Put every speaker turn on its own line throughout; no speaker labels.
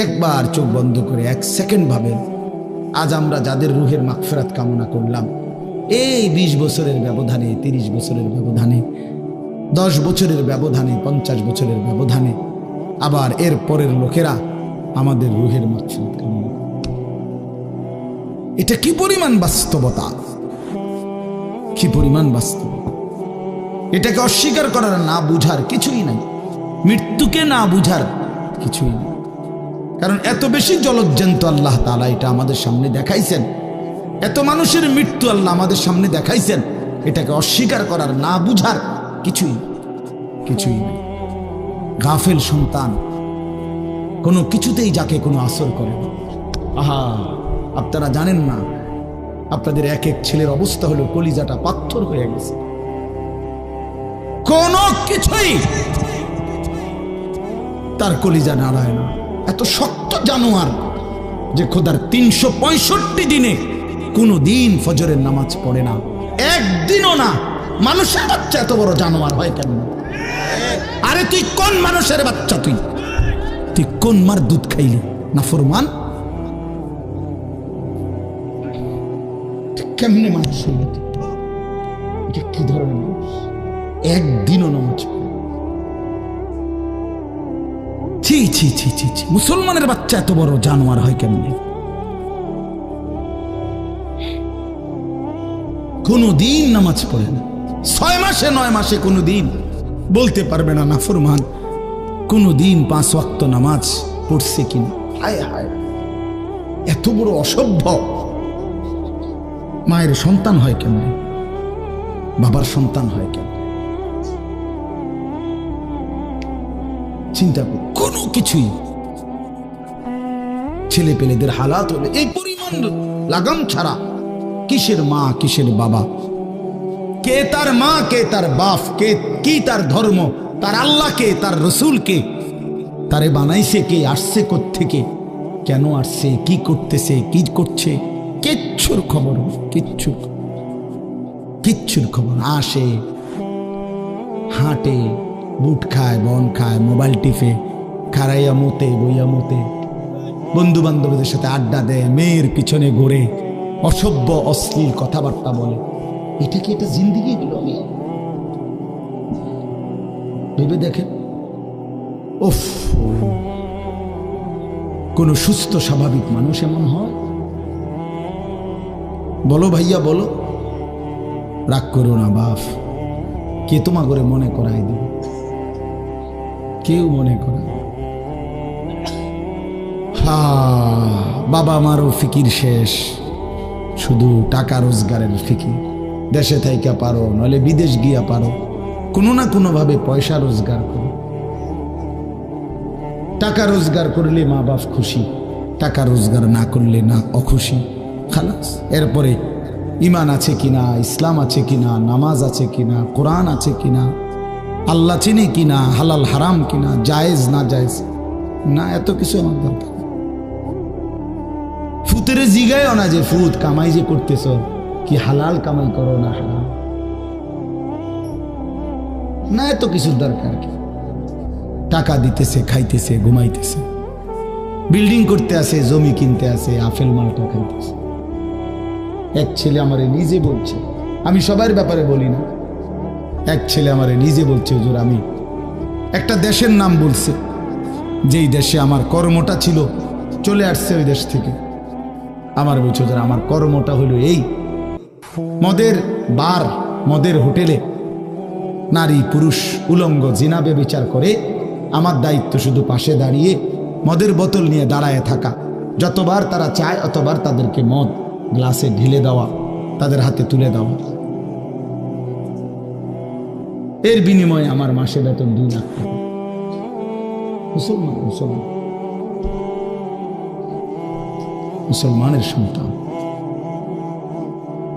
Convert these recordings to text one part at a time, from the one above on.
একবার চোখ বন্ধ করে 1 সেকেন্ড ভাবেন, আজ আমরা যাদের রুহের মাগফিরাত কামনা করলাম, এই 20 বছরের ব্যবধানে, 30 বছরের ব্যবধানে, 10 বছরের ব্যবধানে, 50 বছরের ব্যবধানে, আবার এর পরের লোকেরা আমাদের রুহের মাগফিরাত কামনা। এটা কি পরিমাণ বাস্তবতা, কি পরিমাণ বাস্তব! এটাকে অস্বীকার করার, না বুঝার কিছুই নাই, মৃত্যুকে না বুঝার কিছুই নেই। কারণ এত বেশি জলজ্জান্ত আল্লাহ তাআলা এটা আমাদের সামনে দেখাইছেন, এত মানুষের মৃত্যু আল্লাহ আমাদের সামনে দেখাইছেন, এটাকে অস্বীকার করার, না বুঝার কিছুই কিছুই নেই। গাফেল সন্তান কোনো কিছুতেই যাকে কোনো আসর করে না। আহা, আপনারা জানেন না, আপনাদের এক এক ছেলের অবস্থা হলো কলিজাটা পাথর হয়ে গেছে, কোনো কিছুই তার কলিজা নাড়ায় না। এত শক্ত জানোয়ার যে খোদার 365 দিনে কোনো দিন ফজরের নামাজ পড়ে না, একদিনও না। মানুষের বাচ্চা এত বড় জানোয়ার হয় কেন? আরে তুই কোন মানুষের বাচ্চা? তুই কোন মার দুধ খাইলি? নাফরমান! কেমনে মানুষ হইল? এটা কি ধরনের মানুষ? একদিনও নামাজ পড়ে? ছি ছি ছি ছি ছি! মুসলমানের বাচ্চা এত বড় জানোয়ার হয় কেমনে? কোনদিন নামাজ পড়ে না, 6 মাসে 9 মাসে কোনদিন বলতে পারবে না নাফরমান কোনদিন 5 ওয়াক্ত নামাজ পড়ছে কিনা। হায় হায়, এত বড় অসভ্য! মায়ের সন্তান হয় কেমনে? বাবার সন্তান হয় কেমনে? চিন্তা কর, কোনো কিছুই ছেলে পেলেদের হালাত হলে এই পরিমাণ লাগাম ছাড়া। কিসের মা, কিসের বাবা, কে তার মা, কে তার বাপ, কে কি তার ধর্ম, তার আল্লাহকে, তার রসুলকে, তারে বানাইছে কে, আসছে কোত্থেকে, কেন আসছে, কি করতেছে, কি করছে, কিচ্ছুর খবর, কিচ্ছুর খবর। আসে, হাঁটে, বুট খায়, বন খায়, মোবাইল টিপে, খারাইয়া মতে, বইয়া মতে, বন্ধু বান্ধবদের সাথে আড্ডা দেয়, মেয়ের পিছনে ঘুরে, অসভ্য অশ্লীল কথাবার্তা বলে। এটা কি এটা জিন্দিগি? এগুলো ভেবে দেখেন। উফ, কোন সুস্থ স্বাভাবিক মানুষ এমন হয়? বলো ভাইয়া, বলো। রাগ করো না বাপ, কে তোমা করে মনে করাই দেবে? কেউ মনে করে। বাবা আমারও ফিকির শেষ, শুধু টাকা রোজগারের ফিকির। দেশে থাইকা পারো, নইলে বিদেশ গিয়া পারো, কোনো না কোনো ভাবে পয়সা রোজগার করো। টাকা রোজগার করলে মা বাপ খুশি, টাকা রোজগার না করলে না অখুশি, খালাস। এরপরে ইমান আছে কিনা, ইসলাম আছে কিনা, নামাজ আছে কিনা, কোরআন আছে কিনা, আল্লাহ চিনে কিনা, হালাল হারাম কিনা, জায়েজ না জায়েজ না, এত কিছু আমার দরকার। ফুতের জিগায়ও না যে ফুত কামাই যে করতেছ, কি হালাল কামাই করো না হারাম না, এত কিছুর দরকার কি? টাকা দিতেছে, খাইতেছে, ঘুমাইতেছে, বিল্ডিং করতে আসে, জমি কিনতে আসে, আপেল মালটা খাইতেছে। এক ছেলে আমারে নিজে বলছে, আমি সবার ব্যাপারে বলি না, এক ছেলে আমারে নিজে বলছে, হুজুর আমি একটা দেশের নাম বলছে, যেই দেশে আমার কর্মটা ছিল, চলে আসছে ওই দেশ থেকে। আমার বলছে, হুজুর আমার কর্মটা হলো এই, মদের বার, মদের হোটেলে নারী পুরুষ উলঙ্গ জিনা ব্যভিচার করে, আমার দায়িত্ব শুধু পাশে দাঁড়িয়ে মদের বোতল নিয়ে দাঁড়ায় থাকা, যতবার তারা চায় অতবার তাদেরকে মদ গ্লাসে ঢেলে দেওয়া, তাদের হাতে তুলে দেওয়া। এর বিনিময়ে আমার মাসে বেতন 2 লাখ টাকা। মুসলমান, মুসলমান, মুসলমানের সন্তান,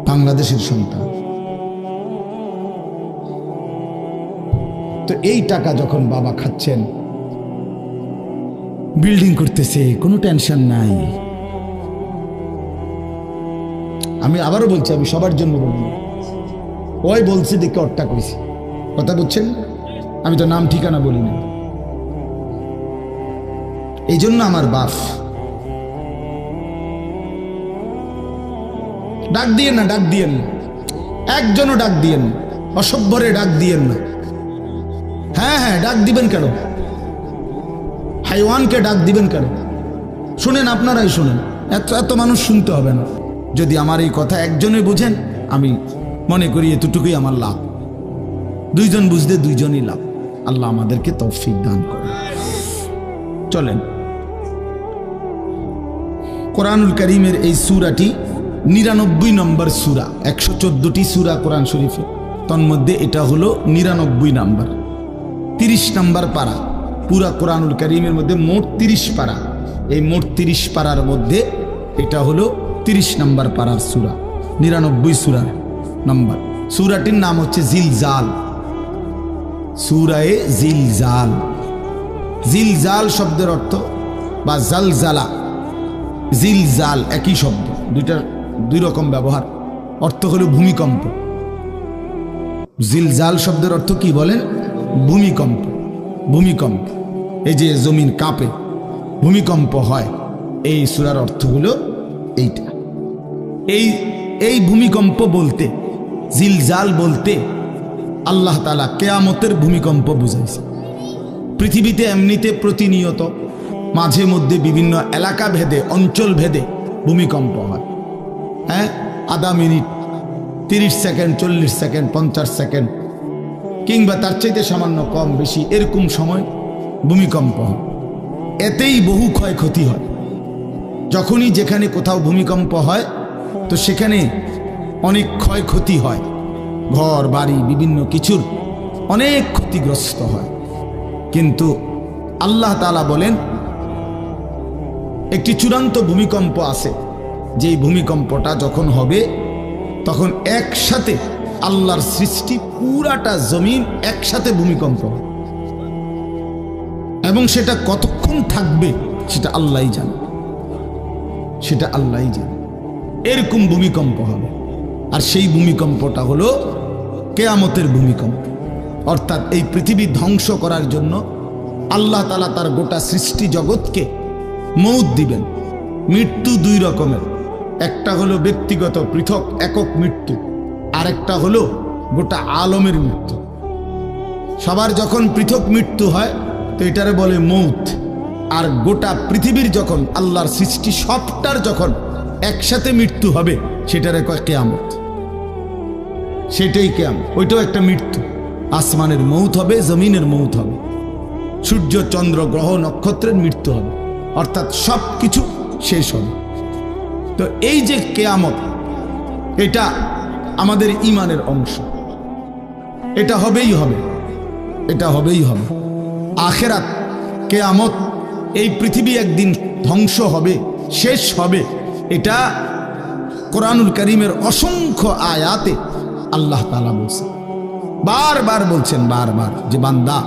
বাংলাদেশের সন্তান। তো এই টাকা যখন বাবা খাচ্ছেন, বিল্ডিং করতেছে, কোনো টেনশন নাই। আমি আবারও বলছি, আমি সবার জন্য বলি, ওই বলছি দেখে অট্টা কইছি, কথা বুঝছেন? আমি তো নাম ঠিকানা বলি না। এই জন্য আমার বাপ, ডাক দিয়েন না, ডাক দিয়েন না, একজনও ডাক দিয়েন না, অসভ্যরে ডাক দিয়েন না। হ্যাঁ হ্যাঁ, ডাক দিবেন কেন? হাইওয়ানকে ডাক দিবেন কেন? শুনেন, আপনারাই শুনেন, এত এত মানুষ শুনতে হবে না। যদি আমার এই কথা একজনে বুঝেন, আমি মনে করি এতটুকুই আমার লাভ। দুইজন বুঝতে দুইজনই লাভ। আল্লাহ আমাদেরকে তৌফিক দান করে। চলেন, কোরআনুল কারীমের এই সূরাটি 99 নম্বর সূরা। 114টি সূরা কোরআন শরীফে, তন্মধ্যে এটা হলো 99 নম্বর, 30 নম্বর পারা। পুরা কোরআনুল কারীমের মধ্যে মোট 30 পারা। এই মোট 30 পারার মধ্যে এটা হলো 30 নম্বর পারার সূরা, 99 সূরা নম্বর। সূরাটির নাম হচ্ছে জিলজাল, সূরায়ে জিলজাল। জিলজাল শব্দের অর্থ বা জালজালা, জিলজাল একই শব্দ, দুই রকম ব্যবহার। অর্থ হলো ভূমিকম্প। জিলজাল শব্দের অর্থ কি বলেন? ভূমিকম্প। ভূমিকম্প, এই যে জমিন কাঁপে, ভূমিকম্প হয়, এই সূরার অর্থ হলো এইটা। এই ভূমিকম্প বলতে, জিলজাল বলতে আল্লাহ তাআলা কিয়ামতের ভূমিকম্প বুঝাইছে। পৃথিবীতে এমনিতে প্রতিনিয়ত মাঝে মধ্যে বিভিন্ন এলাকা ভেদে, অঞ্চল ভেদে ভূমিকম্প হয়। হ্যাঁ, আধা মিনিট, 30 সেকেন্ড, 40 সেকেন্ড, 50 সেকেন্ড, কিংবা তার চাইতে সামান্য কম বেশি এরকম সময় ভূমিকম্প হয়। এতেই বহু ক্ষয়ক্ষতি হয়। যখনই যেখানে কোথাও ভূমিকম্প হয়, তো সেখানে অনেক ক্ষয়ক্ষতি হয়, ঘর বাড়ি বিভিন্ন কিছুর অনেক ক্ষতিগ্রস্ত হয়। কিন্তু আল্লাহ তাআলা বলেন একটি চূড়ান্ত ভূমিকম্প আছে, যেই ভূমিকম্পটা যখন হবে তখন একসাথে আল্লাহর সৃষ্টি পুরাটা জমিন একসাথে ভূমিকম্প হবে, এবং সেটা কতক্ষণ থাকবে সেটা আল্লাহই জানে, সেটা আল্লাহই জানে। এরকম ভূমিকম্প হবে, আর সেই ভূমিকম্পটা হলো কিয়ামতের ভূমিকম্প। অর্থাৎ এই পৃথিবী ধ্বংস করার জন্য আল্লাহ তাআলা তার গোটা সৃষ্টি জগৎকে মউত দিবেন। মৃত্যু দুই রকমের, একটা হলো ব্যক্তিগত পৃথক একক মৃত্যু, আর একটা হলো গোটা আলমের মৃত্যু। সবার যখন পৃথক মৃত্যু হয় তো এটারে বলে মউত, আর গোটা পৃথিবীর যখন আল্লাহর সৃষ্টি সবটার যখন একসাথে মৃত্যু হবে সেটারে কয় কিয়ামত। সেটাই কিয়ামত, ওইটাও একটা মৃত্যু। আসমানের মউত হবে, জমিনের মউত হবে, সূর্য চন্দ্র গ্রহ নক্ষত্রের মৃত্যু হবে, অর্থাৎ সব কিছু শেষ হবে। তো এই যে কিয়ামত, এটা আমাদের ঈমানের অংশ, এটা হবেই হবে, এটা হবেই হবে। আখিরাত, কিয়ামত, এই পৃথিবী একদিন ধ্বংস হবে, শেষ হবে, এটা কোরআনুল কারীমের অসংখ্য আয়াতে আল্লাহ তাআলা বলছেন, বারবার বলছেন, বারবার, যে বান্দা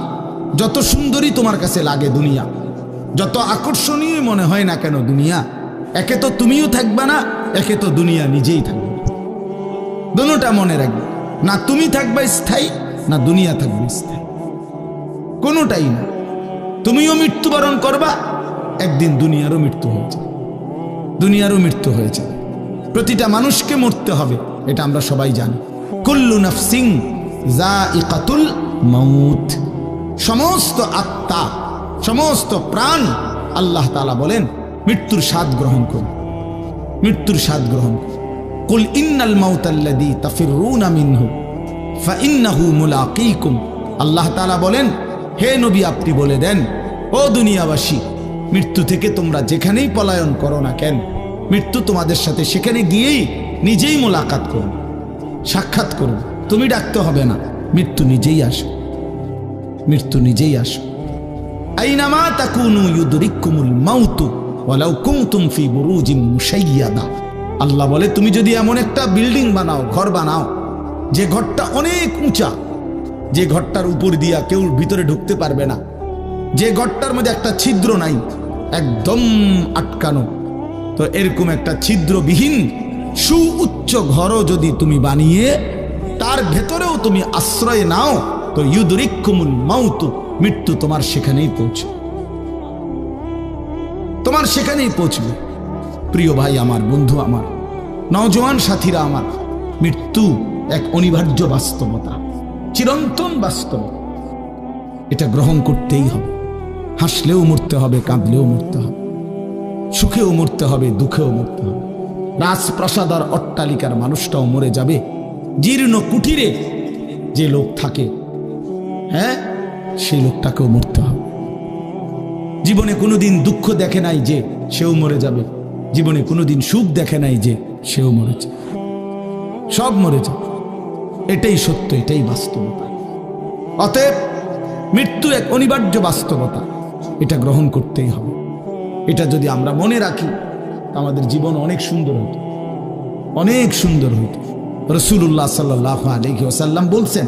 যত সুন্দরী তোমার কাছে লাগে দুনিয়া, যত আকর্ষণীয় মনে হয় না কেন দুনিয়া, একে তো তুমিও থাকবে না, একে তো দুনিয়া নিজেই থাকবে। দুটোটা মনে রাখবে, না তুমি থাকবে স্থায়ী, না দুনিয়া থাকবে স্থায়ী, কোনোটাই না। তুমিও মৃত্যুবরণ করবা, একদিন দুনিয়ারও মৃত্যু হয়েছে, দুনিয়ারও মৃত্যু হয়েছে। প্রতিটা মানুষকে মরতে হবে, এটা আমরা সবাই জানি। কুল্লু নাফসিন যায়িকাতুল মাউত, সমস্ত আত্মা, সমস্ত প্রাণ, আল্লাহ তাআলা বলেন মৃত্যুর স্বাদ গ্রহণ করুন, মৃত্যুর স্বাদ গ্রহণ করুন। কুল ইন্নাল মাউতাল্লাযী তাফিরুনা মিনহু ফাইন্নাহু মুলাকীকুম। আল্লাহ তাআলা বলেন, হে নবী আপনি বলে দেন, ও দুনিয়াবাসী, মৃত্যু থেকে তোমরা যেখানেই পলায়ন করো না কেন, মৃত্যু তোমাদের সাথে সেখানে গিয়েই নিজেই মোলাকাত করো, সাক্ষাৎ করো। তুমি ডাকতে হবে না, মৃত্যু নিজেই আসে, মৃত্যু নিজেই আসে। আইনামা তাকুনু ইউদরিকুমুল মাউতু ওয়ালাউ কুনতুম ফি বুরুজিন মুশাইয়াদা। আল্লাহ বলে, তুমি যদি এমন একটা বিল্ডিং বানাও, ঘর বানাও, যে ঘরটা অনেক উঁচা, যে ঘরটার উপর দিয়া কেউ ভিতরে ঢুকতে পারবে না, যে ঘরটার মধ্যে একটা ছিদ্র নাই, একদম আটকানো, তো এরকম একটা ছিদ্রবিহীন সুউচ্চ ঘরও যদি তুমি বানিয়ে তার ভেতরেও তুমি আশ্রয় নাও, তো ইউদরিকুমুল মাউতু, মৃত্যু তোমার সেখানেই পৌঁছে। তোমার সেখানেই পৌঁছবে। প্রিয় ভাই আমার, বন্ধু আমার, নওজোয়ান সাথীরা আমার, মৃত্যু এক অনিবার্য বাস্তবতা, চিরন্তন বাস্তবতা। এটা গ্রহণ করতেই হবে। হাসলেও মরতে হবে, কাঁদলেও মরতে হবে, সুখেও মরতে হবে, দুঃখেও মরতে হবে। রাজপ্রাসাদ আর অট্টালিকার মানুষটাও মরে যাবে। জীর্ণ কুঠিরে যে লোক থাকে, হ্যাঁ, সেই লোকটাকেও মরতে হবে। জীবনে কোনোদিন দুঃখ দেখে নাই যে সেও মরে যাবে, জীবনে কোনোদিন সুখ দেখে নাই যে সেও মরে যাবে, সব মরে যাবে। এটাই সত্য, এটাই বাস্তবতা। অতএব মৃত্যু এক অনিবার্য বাস্তবতা, এটা গ্রহণ করতেই হবে। এটা যদি আমরা মনে রাখি, আমাদের জীবন অনেক সুন্দর হইত, অনেক সুন্দর হইত। রাসূলুল্লাহ সাল্লাল্লাহু আলাইহি ওয়াসাল্লাম বলছেন,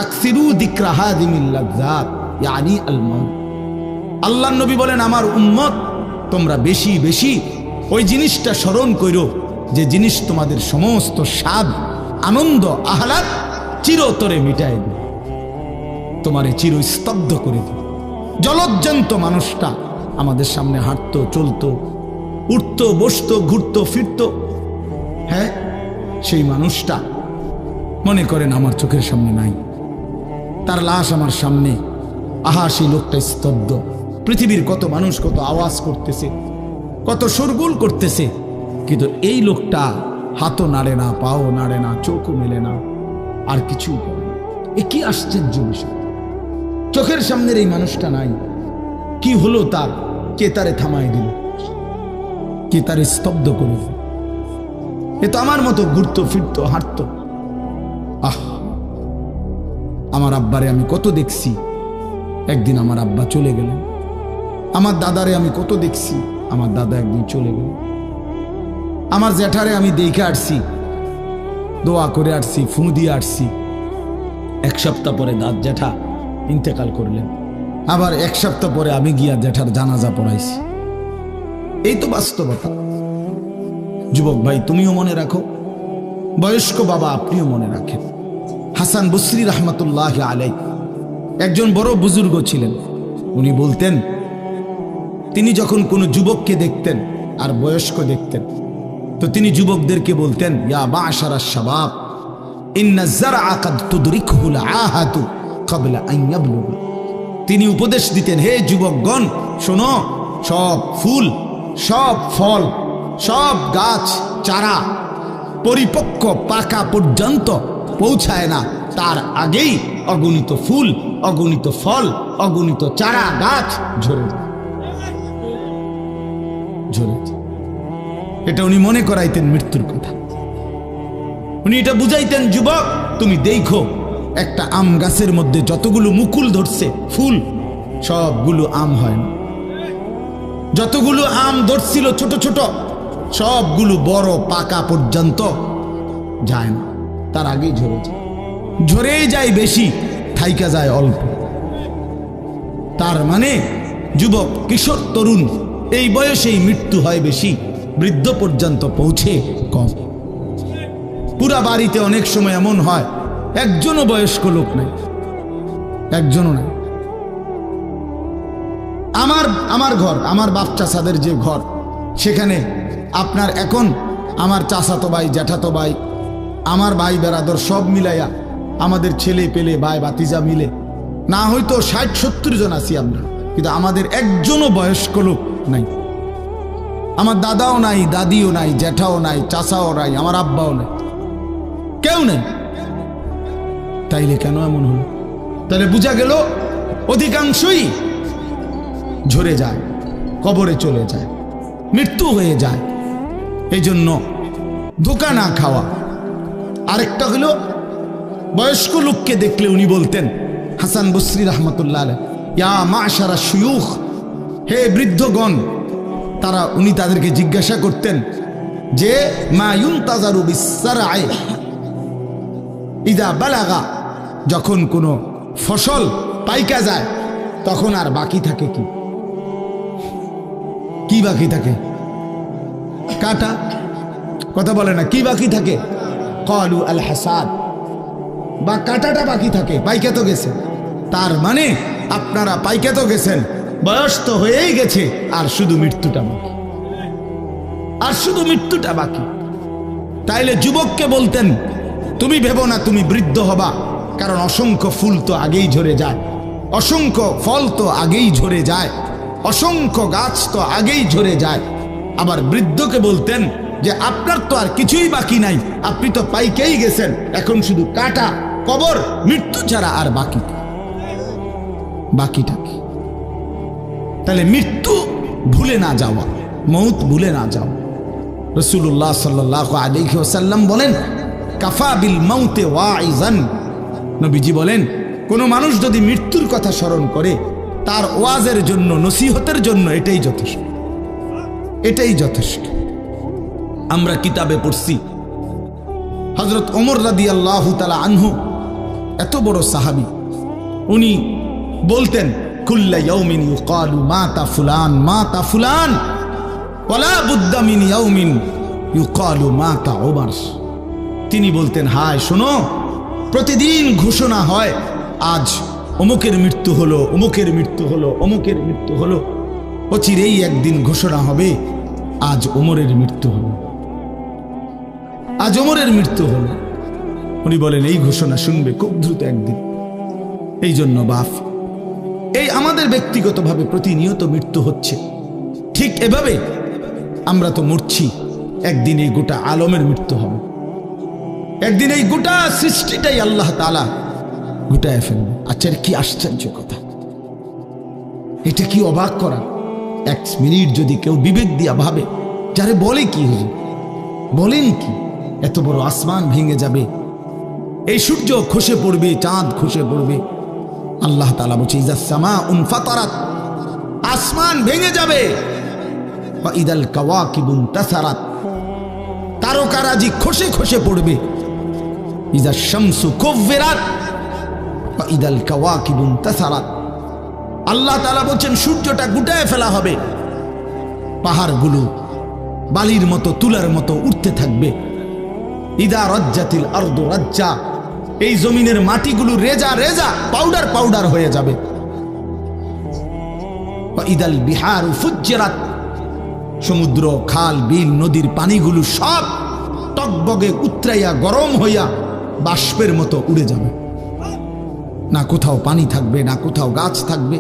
আকসিরু যিকরা হাযিমিল লাযযাত ইয়ানি আল মাউত। আল্লাহর নবী বলেন, আমার উম্মত তোমরা বেশি বেশি ওই জিনিসটা স্মরণ করো যে জিনিস তোমাদের সমস্ত স্বাদ, আনন্দ, আহ্লাদ চিরতরে মিটায় দেবে, তোমারে চিরস্তব্ধ করে দেবে। জলজ্জান্ত মানুষটা আমাদের সামনে হাঁটতো, চলতো, উঠতো, বসতো, ঘুরতো, ফিরতো, হ্যাঁ, সেই মানুষটা মনে করেন আমার চোখের সামনে নাই, তার লাশ আমার সামনে। আহা, সেই লোকটা স্তব্ধ। পৃথিবীর কত মানুষ কত আওয়াজ করতেছে, কত শোরগোল করতেছে, কিন্তু এই লোকটা হাতও নাড়ে না, পাও নাড়ে না, চোখও মেলে না, আর কিছু করে না। এ কি আশ্চর্য বিষয়! চোখের সামনের এই মানুষটা নাই, কি হলো তার? কে তারে থামাই দিল? কে তারে স্তব্ধ করে দিল? এ তো আমার মতো ঘুরতো, ফিরতো, হাঁটতো। আহ, আমার আব্বারে আমি কত দেখছি, একদিন আমার আব্বা চলে গেলেন। আমার দাদারে আমি কত দেখছি, আমার দাদা একদিন চলে গেলেন। আমার জ্যাঠারে আমি দেখে আসছি, দোয়া করে আসছি, ফু দিয়ে আসছি। এক সপ্তাহ পরে দাদ জ্যাঠা ইন্তেকাল করলেন। আবার এক সপ্তাহ পরে আমি গিয়া জ্যাঠার জানাজা পড়াইছি। এই তো বাস্তবতা। যুবক ভাই, তুমিও মনে রাখো, বয়স্ক বাবা আপনিও মনে রাখেন। হাসান বসরি রহমতুল্লাহ আলাইহি একজন বড় বুজুর্গ ছিলেন। উনি বলতেন, তিনি যখন কোনো যুবককে দেখতেন আর বয়স্ক দেখতেন, তো তিনি যুবকদেরকে বলতেন, ইয়া মা'শারাশ শাবাব ইন্না যারআ কাদ তুদরিকুহুল আহাতু ক্বাবলা আন ইয়াবলুগা। তিনি উপদেশ দিতেন, হে যুবকগণ শোনো, সব ফুল, সব ফল, সব গাছ চারা পরিপক্ক পাকা পর্যন্ত পৌঁছায় না, তার আগেই অগণিত ফুল, অগণিত ফল, অগণিত চারা গাছ ঝরে যায়। এটা উনি মনে করাইতেন মৃত্যুর কথা। উনি এটা বুঝাইতেন, যুবক তুমি দেখো, একটা আম গাছের মধ্যে যতগুলো মুকুল ধরছে ফুল, সবগুলো আম হয় না। যতগুলো আম ধরছিল ছোট ছোট, সবগুলো বড় পাকা পর্যন্ত যায় না, তার আগেই ঝরে যায়। ঝরেই যায় বেশি, থাইকা যায় অল্প। তার মানে যুবক, কিশোর, তরুণ এই বয়সেই মৃত্যু হয় বেশি, বৃদ্ধ পর্যন্ত পৌঁছে কম। পুরা বাড়িতে অনেক সময় এমন হয় একজনও বয়স্ক লোক নাই, একজনও নাই। আমার ঘর, আমার বাপ চাচাদের যে ঘর, সেখানে আপনার এখন আমার চাচাতো ভাই, জ্যাঠাতো ভাই, আমার ভাই বেরাদর সব মিলাইয়া আমাদের ছেলে পেলে ভাই বাতিজা মিলে না হয়তো 60-70 জন আছি আমরা, কিন্তু আমাদের একজনও বয়স্ক লোক নাই। আমার দাদাও নাই, দাদিও নাই, জ্যাঠাও নাই, চাচাও নাই, আমার আব্বাও নাই, কেউ নেই। তাইলে কেন এমন হলো? তাহলে বোঝা গেল অধিকাংশই ঝরে যায়, কবরে চলে যায়, মৃত্যু হয়ে যায়। এই জন্য ধোঁকা না খাওয়া। আরেকটা হলো, বয়স্ক লোককে দেখলে উনি বলতেন, হাসান বসরি রহমতুল্লাহ আলাইহি, ইয়া মা'শারা শুয়ুখ, হে বৃদ্ধগণ। উনি তাদেরকে জিজ্ঞাসা করতেন যে, মা ইউনতাজারু বিসসারআ ইযা বালাগা, যখন কোনো ফসল পাইকা যায় তখন আর বাকি থাকে কি? কি বাকি থাকে? কাটা। কথা বলে না, কি বাকি থাকে? ক্বালু আল হাসাদ, বা কাটাটা বাকি থাকে, পাইকা তো গেছে। তার মানে আপনারা পাইকা তো গেছেন, বয়স তো হয়েই গেছে, আর শুধু মৃত্যুটা বাকি, আর শুধু মৃত্যুটা বাকি। তাইলে যুবককে বলতেন, তুমি ভেবো না তুমি বৃদ্ধ হবা, কারণ অসংখ্য ফুল তো আগেই ঝরে যায়, অসংখ্য ফল তো আগেই ঝরে যায়, অসংখ্য গাছ তো আগেই ঝরে যায়। আবার বৃদ্ধকে বলতেন যে আপনার তো আর কিছুই বাকি নাই, আপনি তো পাইকেই গেছেন, এখন শুধু কাটা, কবর, মৃত্যু ছাড়া আর বাকিটা কি? তাহলে মৃত্যু ভুলে না যাওয়া, মৌত ভুলে না যাওয়া। রাসূলুল্লাহ সাল্লাল্লাহু আলাইহি ওয়াসাল্লাম বলেন, কাফা বিল মাউতে ওয়াইজান। নবীজি বলেন, কোন মানুষ যদি মৃত্যুর কথা স্মরণ করে, তার ওয়াজের জন্য, নসিহতের জন্য এটাই যথেষ্ট, এটাই যথেষ্ট। আমরা কিতাবে পড়ছি, হযরত ওমর রাদিয়াল্লাহু তাআলা আনহু, এত বড় সাহাবী, উনি বলতেন, কুল্লা ইয়াউমিন ইউকালু মাতা ফুলান মাতা ফুলান ওয়ালা বুদ্দা মিন ইয়াউমিন ইউকালু মাতা ওমর। তিনি বলতেন, হায় শোনো, প্রতিদিন ঘোষণা হয় আজ অমুকের মৃত্যু হলো, অমুকের মৃত্যু হলো, অমুকের মৃত্যু হলো। অচিরেই একদিন ঘোষণা হবে আজ ওমরের মৃত্যু হলো, আজ ওমরের মৃত্যু হলো। উনি বলেন, এই ঘোষণা শুনবে খুব দ্রুত একদিন। এই জন্য বাপ, এই আমাদের ব্যক্তিগতভাবে প্রতিনিয়ত মৃত্যু হচ্ছে, ঠিক এভাবে আমরা তো মরছি, একদিন এই গোটা আলমের মৃত্যু হবে, একদিন এই গোটা সৃষ্টিটাই আল্লাহ তাআলা গোটায় ফেলবে। আচ্ছা, কি আশ্চর্য কথা, এটা কি অবাক করা। এক মিনিট যদি কেউ বিবেক দিয়া ভাবে, যারে বলে কি হুজুর, বলেন কি, এত বড় আসমান ভেঙে যাবে, এই সূর্য খসে পড়বে, চাঁদ খসে পড়বে। আল্লাহ তাআলা বলছে, ইযা সামাউন ফাতারাত, আসমান ভেঙে যাবে, ওয়া ইদাল কাওয়াকিবুন তাসারাত, তারকারাজি খসে খসে পড়বে, ইযা শামসু কুব্বিরাত ওয়া ইদাল কাওয়াকিবুন তাসারাত। আল্লাহ তাআলা বলছেন, সূর্যটা গুটায় ফেলা হবে, পাহাড়গুলো বালির মতো, তুলার মতো উঠতে থাকবে। ইদা রাজ্জাতিল আরদু রাজ্জা, এই জমিনের মাটিগুলো রেজা রেজা, পাউডার পাউডার হয়ে যাবে। ওয়া ইদাল বিহারু ফুজ্জিরাত, সমুদ্র, খাল, বিল, নদীর পানিগুলো সব টকবগে উতরাইয়া গরম হইয়া বাষ্পের মতো উড়ে যাবে। না কোথাও পানি থাকবে, না কোথাও গাছ থাকবে,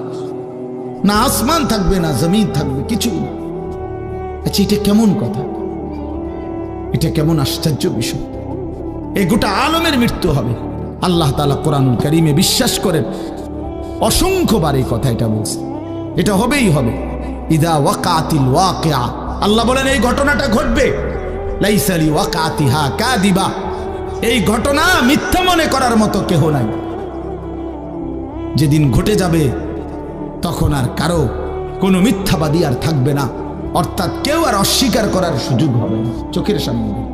না আসমান থাকবে, না জমিন থাকবে, কিছুই না। আচ্ছা, এটা কেমন কথা, এটা কেমন আশ্চর্য বিষয়। এই গোটা আলমের মৃত্যু হবে। আল্লাহ তাআলা কোরআনুল কারীমে বিশ্বাস করেন, অসংখ্যবার এই কথা এটা বলছে, এটা হবেই হবে। ইদা ওয়াকাতিল ওয়াকিআ, আল্লাহ বলেন এই ঘটনাটা ঘটবে। লাইসা লি ওয়াকাতিহা কাযিবা, এই ঘটনা মিথ্যা মনে করার মতো কেহ নাই। যেদিন ঘটে যাবে তখন আর কারো কোনো মিথ্যাবাদী আর থাকবে না, অর্থাৎ কেউ আর অস্বীকার করার সুযোগ হবে না। চোখের সামনে দিন,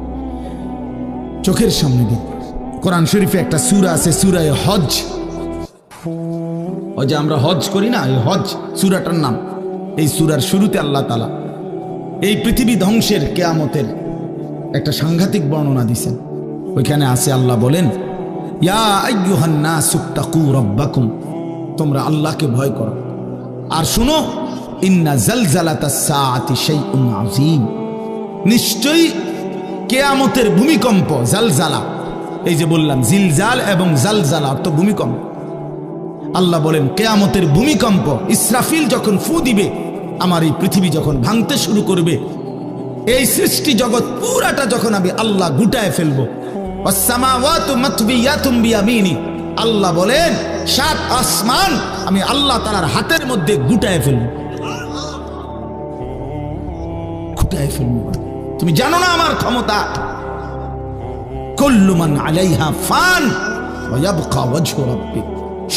চোখের সামনে দিন। কোরআন শরীফে একটা সূরা আছে, সূরা হজ। ওই যে আমরা হজ করি না, এই হজ সূরাটার নাম। এই সূরার শুরুতে আল্লাহ তাআলা এই পৃথিবী ধ্বংসের, কিয়ামতের একটা সাংঘাতিক বর্ণনা দিয়েছেন। ওইখানে আছে, আল্লাহ বলেন, ইয়া আইয়ুহান নাসুত্তাকু রাব্বাকুম, তোমরা আল্লাহকে ভয় করো। আর শুনো, ইন্না জালজালাতাস সাআতি শাইউন আযীম, নিশ্চয়ই কিয়ামতের ভূমিকম্প, জালজালা, এই যে বললাম জিলজাল এবং জালজালা অর্থ ভূমিকম্প। আল্লাহ বলেন কিয়ামতের ভূমিকম্প, ইসরাফিল যখন ফু দিবে, আমার এই পৃথিবী যখন ভাঙতে শুরু করবে, এই সৃষ্টি জগৎ পুরাটা যখন আমি আল্লাহ গুটায় ফেলবো, ওয়াসসামাওয়াতু মাতবিয়াতুম বিয়ামিনি, আল্লাহ বলেন 7 আসমান আমি আল্লাহ তাআলার হাতের মধ্যে গুটায় ফেলবো, গুটায় ফেলবো। তুমি জানো না আমার ক্ষমতা। কুল্লু মান আলাইহা ফান ওয়া ইয়াবকা ওয়াজহু রাব্বিক,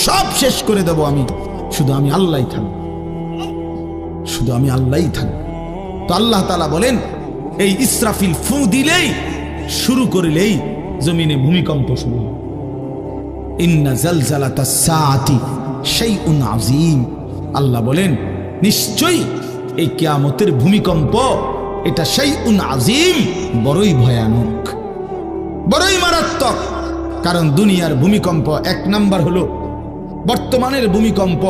সব শেষ করে দেব আমি, শুধু আমি আল্লাহই থাকব, শুধু আমি আল্লাহই থাকব। তো আল্লাহ তাআলা বলেন, এই ইসরাফিল ফু দিলেই, শুরু করলেই জমিনে ভূমিকম্প শুরু হবে। ইন্না জালজালাতাস সাআতি শাইউন আযীম, আল্লাহ বলেন নিশ্চয়ই এই কিয়ামতের ভূমিকম্প, এটা শাইউন আযীম, বড়ই ভয়ানক, বড়ই মারাত্মক। কারণ দুনিয়ার ভূমিকম্প, এক নাম্বার হলো বর্তমানের ভূমিকম্প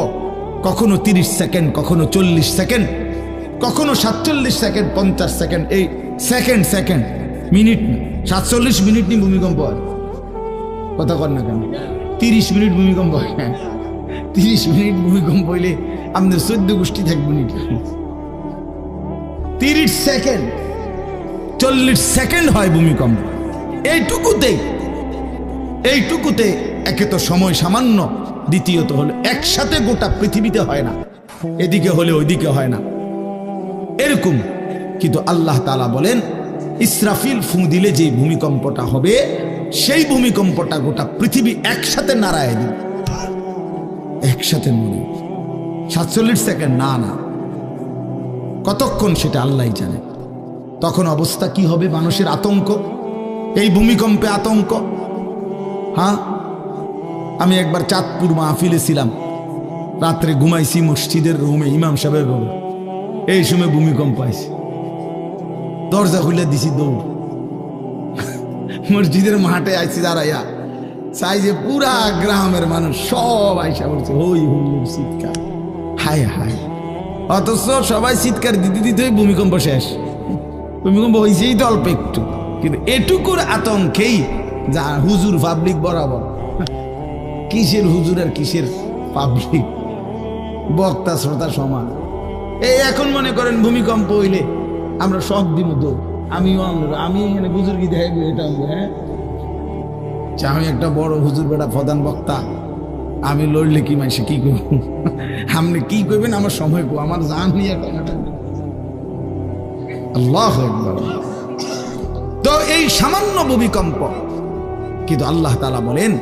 কখনো 30 সেকেন্ড, কখনো 40 সেকেন্ড, কখনো 47 সেকেন্ড, 50 সেকেন্ড, এই সেকেন্ড মিনিট না, 47 মিনিট নি ভূমিকম্প হয়। কথা কর না কেন? 30 মিনিট ভূমিকম্প হয়। 30 মিনিট ভূমিকম্প হইলে আমাদের 14 গোষ্ঠী থাকবে মিনিট। 30 সেকেন্ড, 40 সেকেন্ড হয় ভূমিকম্প। এইটুকুতে একে তো সময় সামান্য, দ্বিতীয়ত হলো একসাথে গোটা পৃথিবীতে হয় না, এদিকে হলে ওইদিকে হয় না এরকম। কিন্তু আল্লাহ তাআলা বলেন ইসরাফিল ফু দিলে যে ভূমিকম্পটা হবে, সেই ভূমিকম্পটা গোটা পৃথিবী একসাথে নাড়ায় দিবে, একসাথে নড়ে। 47 সেকেন্ড না, কতক্ষণ সেটা আল্লাহই জানে। তখন অবস্থা কি হবে? মানুষের আতঙ্ক, এই ভূমিকম্পে আতঙ্ক। হ্যাঁ, আমি একবার চাঁদপুর মাহফিলে ছিলাম, রাত্রে ঘুমাইছি মসজিদের রুমে, ইমাম সাহেবের রুমে। এই সময় ভূমিকম্প আইছে, দরজা খুলে দিছি দৌড়। মসজিদের মাঠে আইছি দাঁড়াইয়া, চাই যে পুরা গ্রামের মানুষ সব আইসা বলছে হই হুল্লোড় চিৎকার, হায় হায়। অথচ সবাই চিৎকার দিতে দিতে ভূমিকম্প শেষ। ভূমিকম্প হয়েছেই তো অল্প একটু, কিন্তু এটুকুর আতঙ্কেই যা হুজুর পাবলিক বরাবর। কিসের হুজুর আর কিসের পাবলিক, বক্তা শ্রোতা সমান। এই এখন মনে করেন ভূমিকম্প হইলে আমরা সব দিন দৌড়, আমি এখানে বুজুর্গি দেখাইব, এটা হ্যাঁ, আমি একটা বড় হুজুর বেটা প্রধান বক্তা, আমি লড়লে কি মাইসে কি করব, আপনি কি করবেন আমার সময় কো, আমার জান নিয়ে কথাটা। আল্লাহু আকবার। তো এই সামান্য ভূমিকম্প, কিন্তু আল্লাহ তাআলা বলেন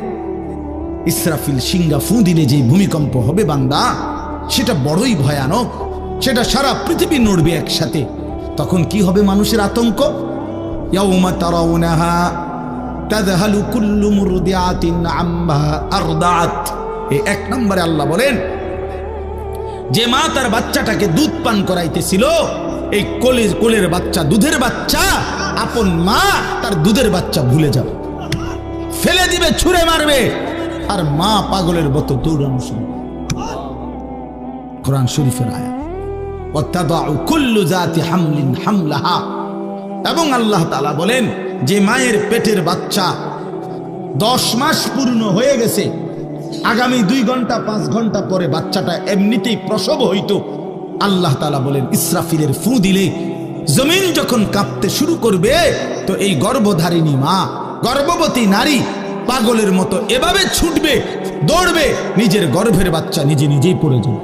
ইসরাফিল সিংহা ফু দিলে যে ভূমিকম্প হবে বান্দা, সেটা বড়ই ভয়ানক, সেটা সারা পৃথিবী নড়বে একসাথে। তখন কি হবে মানুষের আতঙ্ক? ইয়াউমা তারাউনাহা তাযহালু কুল্লু মুরদিআতিন আম্মা আরদাআত। এই 1 নম্বরে আল্লাহ বলেন যে মা তার বাচ্চাটাকে দুধ পান করাইতেছিল, এই কোলের বাচ্চা, দুধের বাচ্চা, আপন মা তার দুধের বাচ্চা ভুলে যাবে, ফেলে দিবে, ছুঁড়ে মারবে, আর মা পাগলের মতো দৌড়ানো শুরু। কোরআন শরীফের আয়াত। ওয়াতাদাউ কুল্লু যাতি হামলিন হামলাহা। এবং আল্লাহ তাআলা বলেন যে মায়ের পেটের বাচ্চা 10 মাস পূর্ণ হয়ে গেছে, আগামী 2 ঘন্টা 5 ঘন্টা পরে বাচ্চাটা এমনিতেই প্রসব হইতো। আল্লাহ তাআলা বলেন ইসরাফিলের ফু দিলে জমিন যখন কাঁপতে শুরু করবে, তো এই গর্ভধারিণী মা, গর্ভবতী নারী পাগলের মতো এভাবে ছুটবে, দৌড়বে, নিজের গর্ভের বাচ্চা নিজেই পড়ে যাবে।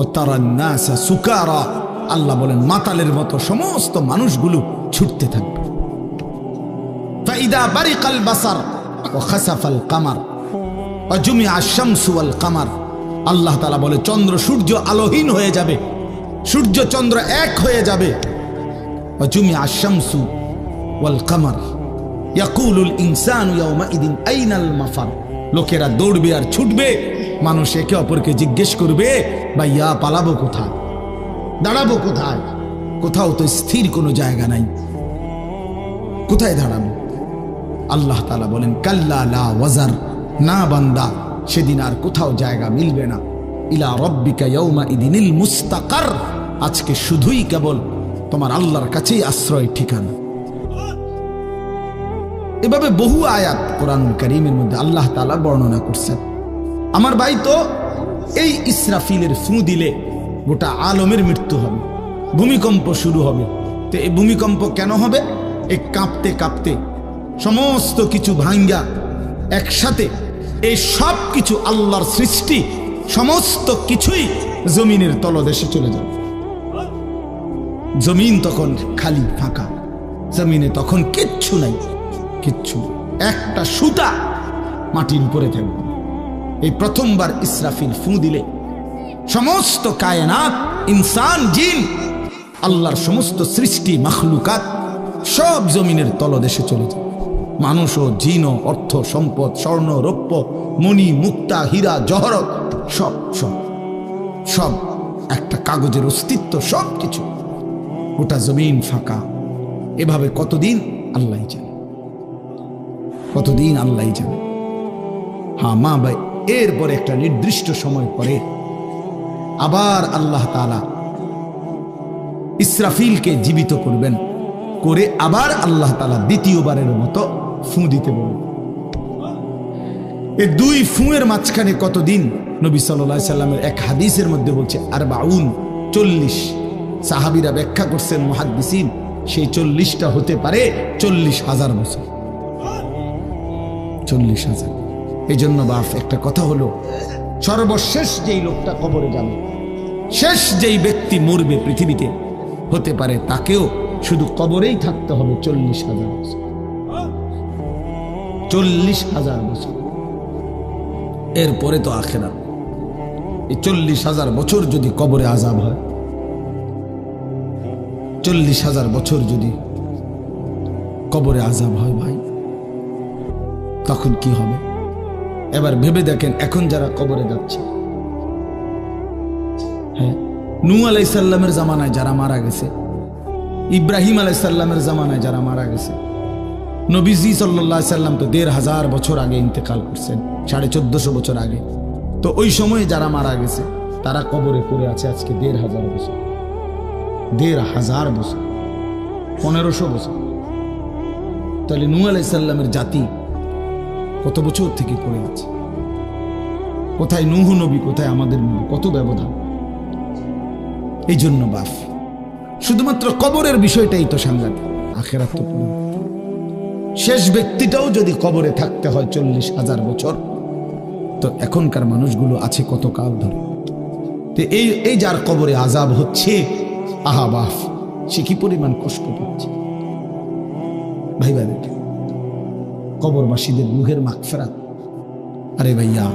ও তারান নাসা সুকারা, আল্লাহ বলেন মাতালের মতো সমস্ত মানুষগুলো ছুটতে থাকবে। ফাইদা বারিকাল বাসার ওয়া খাসাফাল কামার ওয়া জুমিআ আশ-শামসু ওয়াল কামার। আল্লাহ তাআলা বলে চন্দ্র সূর্য আলোহীন হয়ে যাবে, সূর্য চন্দ্র এক হয়ে যাবে। ওয়া জুমিআ আশ-শামসু ওয়াল কামার ইয়াকুলুল ইনসানু ইয়াওমাইদিন আইনাল মাফার। লোকেরা দৌড়বে আর ছুটবে, মানুষ একে অপরকে জিজ্ঞেস করবে ভাইয়া পালাবো কোথায়, দাঁড়াবো কোথায়? কোথাও তো স্থির কোনো জায়গা নাই, কোথায় দাঁড়াবো? আল্লাহ তাআলা বলেন কাল্লা লা ওয়াজার, না বান্দা, সেদিন আর কোথাও জায়গা মিলবে না। ইলা রাব্বিকা ইয়াওমাইদিনিল মুস্তাকার, আজকে শুধুই কেবল তোমার আল্লাহর কাছেই আশ্রয় ঠিকানা। এভাবে বহু আয়াত কোরআনুল কারীমের মধ্যে আল্লাহ তাআলা বর্ণনা করছেন। আমার ভাই, তো এই ইসরাফিলের ফু দিলে গোটা আলমের মৃত্যু হবে, ভূমিকম্প শুরু হবে। তো এই ভূমিকম্প কেন হবে? এই কাঁপতে কাঁপতে সমস্ত কিছু ভাঙ্গা একসাথে, এই সব কিছু আল্লাহর সৃষ্টি, সমস্ত কিছুই জমিনের তলদেশে চলে যাবে। জমিন তখন খালি ফাঁকা, জমিনে তখন কিচ্ছু নাই, কিচ্ছু, একটা সুতা মাটির উপরে থাকবে। এই প্রথমবার ইসরাফিল ফু দিলে সমস্ত কায়নাত, ইনসান, জিন, আল্লাহর সমস্ত সৃষ্টি, মাখলুকাত সব জমিনের তলদেশে চলে যায়। মানুষ ও জিন ও অর্থ সম্পদ, স্বর্ণ রৌপ্য, মণি মুক্তা, হীরা জহরত, সব সব সব একটা কাগজের অস্তিত্ব, সব কিছু, গোটা জমিন ফাঁকা। এভাবে কতদিন আল্লাহই জানে, কতদিন আল্লাহই জানে। হ্যাঁ, এরপরে একটা নির্দিষ্ট সময় পরে আবার আল্লাহ তাআলা ইসরাফিলকে জীবিত করবেন, করে আবার আল্লাহ তাআলা দ্বিতীয়বারের মতো ফু দিতে বলবেন। এই দুই ফুঁয়ের মাঝখানে কতদিন? নবী সাল্লাল্লাহু আলাইহি সাল্লামের এক হাদিসের মধ্যে বলছে 40। সাহাবীরা ব্যাখ্যা করছেন মুহাদ্দিসিন, সেই 40টা হতে পারে 40,000 বছর। 40,000। এই জন্য বাপ একটা কথা হলো, সর্বশেষ যেই লোকটা কবরে যাবে, শেষ যেই ব্যক্তি মরবে পৃথিবীতে, হতে পারে তাকেও শুধু কবরেই থাকতে হবে 40,000 বছর। 40,000 বছর। এরপরে তো আখিরাত। এই 40,000 বছর যদি কবরে আযাব হয়, 40,000 বছর যদি কবরে আযাব হয় ভাই, তখন কি হবে? এবার ভেবে দেখেন, এখন যারা কবরে যাচ্ছে, হ্যাঁ, নূহ আলাইহিস সালামের জামানায় যারা মারা গেছে, ইব্রাহিম আলাইহিস সালামের জামানায় যারা মারা গেছে, নবীজি সাল্লাল্লাহু আলাইহি সাল্লাম তো 1,500 বছর আগে ইন্তেকাল করছেন, 1450 বছর আগে। তো ওই সময়ে যারা মারা গেছে তারা কবরে পড়ে আছে আজকে 1,500 বছর, 1,500 বছর, 1500 বছর। তাহলে নূহ আলাইহিস সালামের জাতি কত বছর থেকে পড়ে আছে? কোথায় নূহ নবী, কোথায় আমাদের নবী? কত ব্যবধান! এই জন্য বাপ, শুধুমাত্র কবরের বিষয়টাই তো সাংঘাতিক, আখিরাত তো পুরো। শেষ ব্যক্তিটাও যদি কবরে থাকতে হয় 40,000 বছর, তো এখনকার মানুষগুলো আছে কত কাল ধরে। তো এই যার কবরে আযাব হচ্ছে, আহা বাপ, সে কি পরিমাণ কষ্ট পাচ্ছে ভাইবা। দেখে কবরবাসীদের রূহের মাগফিরাত। আরে ভাইয়া,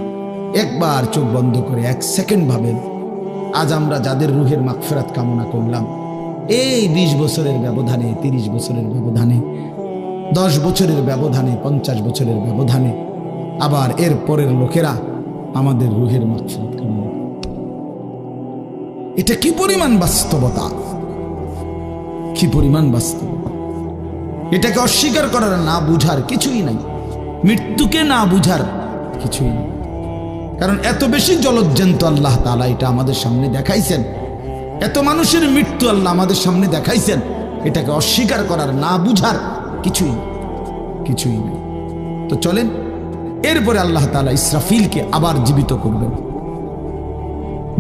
একবার চোখ বন্ধ করে 1 সেকেন্ড ভাবেন, আজ আমরা যাদের রূহের মাগফিরাত কামনা করলাম, এই 20 বছরের ব্যবধানে, 30 বছরের ব্যবধানে, 10 বছরের ব্যবধানে, 50 বছরের ব্যবধানে আবার এর পরের লোকেরা আমাদের রূহের মাগফিরাত কামনা করে। এটা কি পরিমাণ বাস্তবতা, কি পরিমাণ বাস্তবতা! এটাকে অস্বীকার করার, না বুঝার কিছুই নাই, মৃত্যুকে না বুঝার কিছুই নেই। কারণ এত বেশি জলজ্জান্ত আল্লাহ তাআলা এটা আমাদের সামনে দেখাইছেন, এত মানুষের মৃত্যু আল্লাহ আমাদের সামনে দেখাইছেন, এটাকে অস্বীকার করার, না বুঝার কিছুই নেই। তো চলেন, এরপরে আল্লাহ তাআলা ইসরাফিলকে আবার জীবিত করবেন।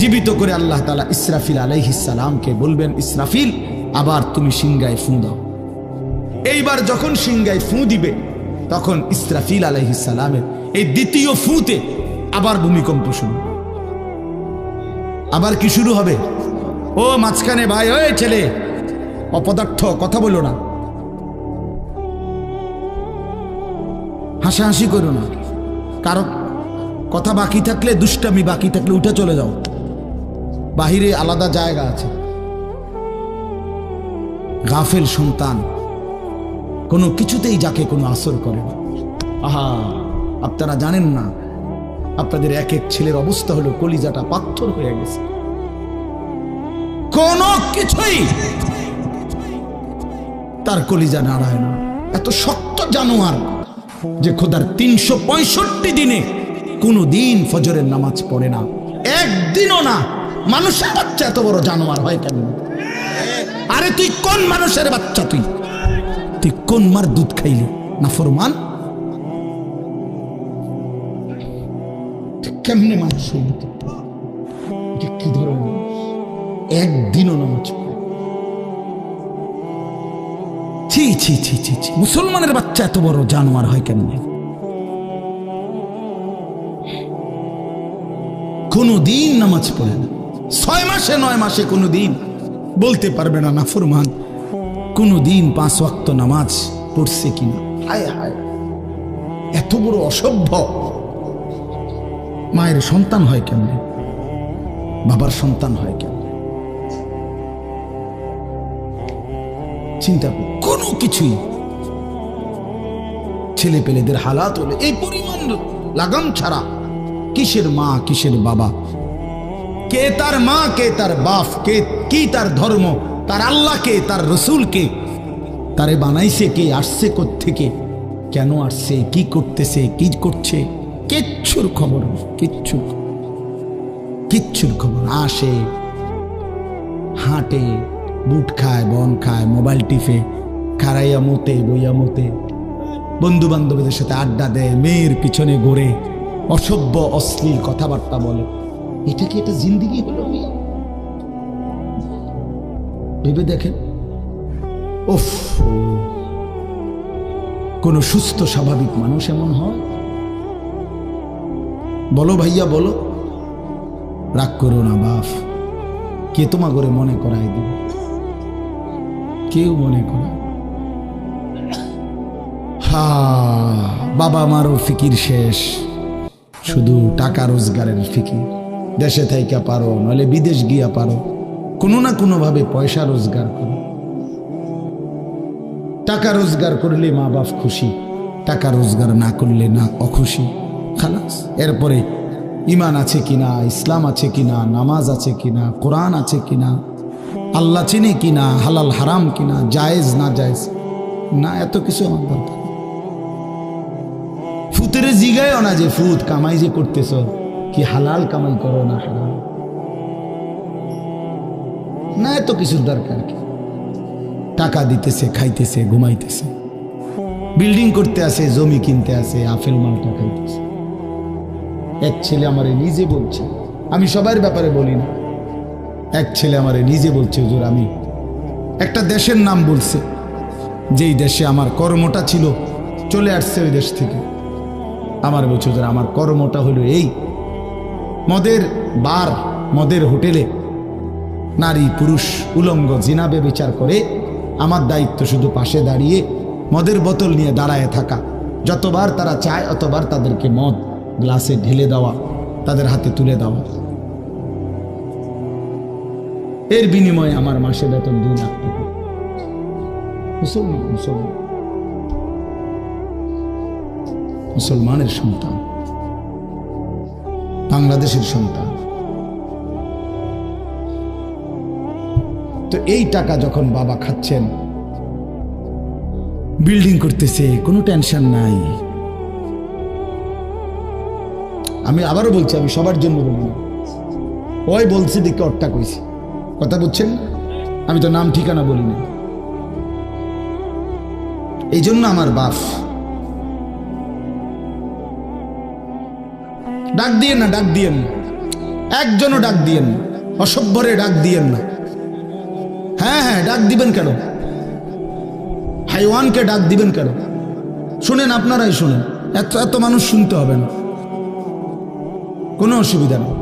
জীবিত করে আল্লাহ তাআলা ইসরাফিল আলাইহিস সালামকে বলবেন, ইসরাফিল, আবার তুমি সিংহায় ফু দাও। এইবার যখন সিংহায় ফু দিবে, তখন ইসরাফিল আলাইহিস সালামের এই দ্বিতীয় ফুতে আবার ভূমিকম্প শুরু। আবার কি শুরু হবে? ও মাঝখানে ভাই, ওই ছেলে অপদার্থ, কথা বলো না, হাসাহাসি করো না, কারো কথা বাকি থাকলে, দুষ্টামি বাকি থাকলে উঠে চলে যাও, বাহিরে আলাদা জায়গা আছে। গাফেল সন্তান কোনো কিছুতেই যাকে কোনো আসর করে না। আহা, আপনারা জানেন না, আপনাদের এক এক ছেলের অবস্থা হলো কলিজাটা পাথর হয়ে গেছে, কোনো কিছুই তার কলিজা নাড়ায় না। এত শক্ত জানোয়ার যে খোদার 365 দিনে কোনো দিন ফজরের নামাজ পড়ে না, একদিনও না। মানুষের বাচ্চা এত বড় জানোয়ার হয় কেন? আরে তুই কোন মানুষের বাচ্চা? তুই কোন মার দুধ খাইলি? নাফরমান। কেমনে মানুষ হইল? কি ধরনের? একদিনও নামাজ পড়ে? ছি ছি ছি ছি ছি! মুসলমানের বাচ্চা এত বড় জানোয়ার হয় কেমনে? কোনদিন নামাজ পড়ে না, 6 মাসে 9 মাসে কোনদিন বলতে পারবে না নাফরমান। কোনদিন 5 ওয়াক্ত নামাজ পড়ছে কিনা? হায় হায়, এত বড় অসভ্য! মায়ের সন্তান হয় কেমনে? বাবার সন্তান হয় কেমনে? চিন্তা কর। কোনো কিছুই ছেলে পেলেদের হালাত হলে এই পরিমাণ লাগাম ছাড়া, কিসের মা কিসের বাবা, কে তার মা কে তার বাপ, কে কি তার ধর্ম, তার আল্লাহ কে, তার রসুল কে, তারে বানাইছে কে, আসছে কোত্থেকে, কেন আসছে, কি করতেছে, কি করছে, কিচ্ছুর খবর নেই, কিচ্ছুর খবর। আসে, হাঁটে, বুট খায়, বন খায়, মোবাইল টিপে, খাড়াইয়া মতে, বইয়া মতে, বন্ধু বান্ধবীদের সাথে আড্ডা দেয়, মেয়ের পিছনে ঘোরে, অসভ্য অশ্লীল কথাবার্তা বলে। এটা কি এটা জিন্দিগি হলো? ভেবে দেখেন। উফ, কোন সুস্থ স্বাভাবিক মানুষ এমন হয়? বলো ভাইয়া, বলো। রাগ করো না বাপ, কে তোমা করে মনে করাই দিবে? কেউ মনে করে। হা, বাবা মারও ফিকির শেষ, শুধু টাকা রোজগারের ফিকির। দেশে থাইকা পারো, নইলে বিদেশ গিয়া পারো, কোনো না কোনো ভাবে পয়সা রোজগার করো। টাকা রোজগার করলে মা বাপ খুশি, টাকা রোজগার না করলে না অখুশি। খালাস। এরপরে ইমান আছে কিনা, ইসলাম আছে কিনা, নামাজ আছে কিনা, কোরআন আছে কিনা, আল্লাহ চিনে কিনা, হালাল হারাম কিনা, জায়েজ না জায়েজ না, এত কিছু আমার দরকার। ফুতের জিগায় না যে ফুত কামাই যে করতেছ, কি হালাল কামাই করো না হারাম না, এত কিছুর দরকার কি? টাকা দিতেছে, খাইতেছে, ঘুমাইতেছে, বিল্ডিং করতে আসে, জমি কিনতে আসে, আপেল মালটা খাইতেছে। এক ছেলে আমারে নিজে বলছে, আমি সবার ব্যাপারে বলি না, এক ছেলে আমারে নিজে বলছে, হুজুর আমি একটা দেশের নাম বলছে, যেই দেশে আমার কর্মটা ছিল, চলে আসছে ওই দেশ থেকে। আমার বলছে, হুজুর আমার কর্মটা হলো এই, মদের বার, মদের হোটেলে নারী পুরুষ উলঙ্গ জিনাবে বিচার করে, আমার দায়িত্ব শুধু পাশে দাঁড়িয়ে মদের বোতল নিয়ে দাঁড়ায় থাকা, যতবার তারা চায় অতবার তাদেরকে মদ গ্লাসে ঢেলে দেওয়া, তাদের হাতে তুলে দেওয়া। এর বিনিময়ে আমার মাসে বেতন 2 লাখ টাকা। মুসলমানের সন্তান, বাংলাদেশের সন্তান। তো এই টাকা যখন বাবা খাচ্ছেন, বিল্ডিং করতেছে, কোনো টেনশন নাই। আমি আবারও বলছি, আমি সবার জন্য বলি না, ওই বলছি দেখে অট্টা কইছি, কথা বুঝছেন? আমি তো নাম ঠিকানা বলি না। এই জন্য আমার বাপ, ডাক দিয়েন না, ডাক দিয়েন না, একজনও ডাক দিয়েন না, অসভ্যরে ডাক দিয়েন না। হ্যাঁ হ্যাঁ, ডাক দিবেন কেন? হাইওয়ানকে ডাক দিবেন কেন? শুনেন, আপনারাই শুনেন, এত মানুষ শুনতে হবে না, কোনো অসুবিধা নেই,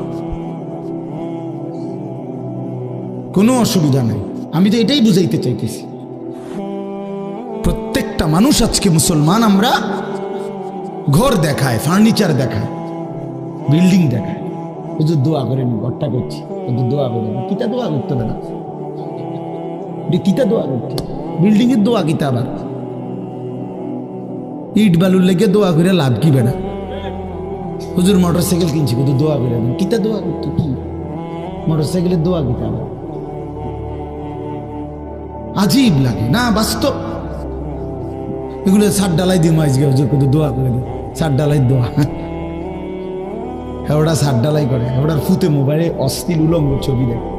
কোনো অসুবিধা নেই। আমি তো এটাই বুঝাইতে চাইতেছি, প্রত্যেকটা মানুষ আজকে মুসলমান। আমরা ঘর দেখায়, ফার্নিচার দেখায়, বিল্ডিং দেখায়, হুজুর দোয়া করেন, ঘরটা করছি, হুজুর দোয়া করেন। কিতা দোয়া করতে হবে না, কিতা দোয়া করতে, বিল্ডিং এর দোয়া কিতা? আবার ইট বালুর লেগে দোয়া করে লাভ কি বেড়া? হুজুর মোটরসাইকেল কিনছি, হুজুর দোয়া করে দেন। কিতা দোয়া করতে? কি মোটরসাইকেলের দোয়া কিতা? আবার আজীব লাগে না? বাস্তব এগুলো ছাদ ডালাই দিয়ে মাইজ গে, হুজুর কিন্তু দোয়া করে দেন, ছাদ ডালাই দোয়া। হ্যাঁ, ওটা ছাদ ডালাই করে, ওটার ফুতে মোবাইলে অশ্লীল উলঙ্গ ছবি দেখে।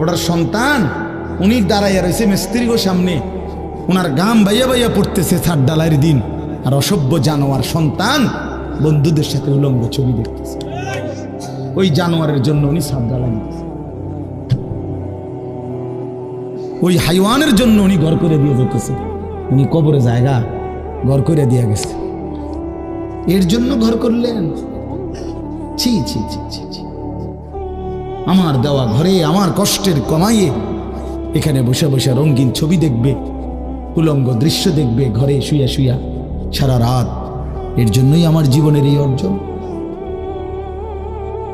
ওটার সন্তান উনি দাঁড়াইয়া রয়েছে মিস্ত্রির সামনে, ওনার গাম বাইয়া বাইয়া পড়তেছে ছাদ ডালাইয়ের দিন, আর অসভ্য জানোয়ার সন্তান বন্ধুদের সাথে উলঙ্গ ছবি দেখতেছে। ওই জানোয়ারের জন্য উনি ছাদ ডালাই নিতেছে, ওই হাইওয়ানের জন্য উনি ঘর করে দিয়ে যেতেছে। উনি কবরে জায়গা ঘর করে দিয়ে গেছে, এর জন্য ঘর করলেন? ছি ছি ছি ছি ছি। আমার দেওয়া ঘরে আমার কষ্টের কমাইয়ে এখানে বসে বসে রঙিন ছবি দেখবে, উলঙ্গ দৃশ্য দেখবে ঘরে শুয়া শুয়া সারা রাত। এর জন্যই আমার জীবনের এই অর্জন,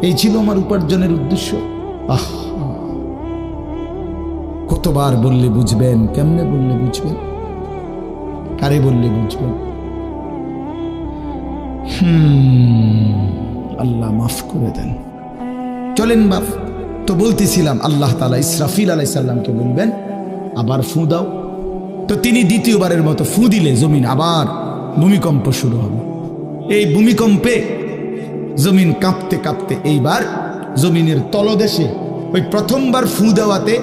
এই ছিল আমার উপার্জনের উদ্দেশ্য। আহ, কতবার বললে বুঝবেন? কেমনে বললে বুঝবেন? কারে বললে বুঝবেন? আল্লাহ মাফ করে দেন। চলেন বাপ, তো বলতেছিলাম আল্লাহ তাআলা ইসরাফিল আলাইহিস সালামকে বলবেন আবার ফু দাও। তো তিনি দ্বিতীয়বারের মতো ফু দিলে জমিন আবার ভূমিকম্প শুরু হবে। এই ভূমিকম্পে জমিন কাঁপতে কাঁপতে এইবার জমিনের তলদেশে ওই প্রথমবার ফু দেওয়াতে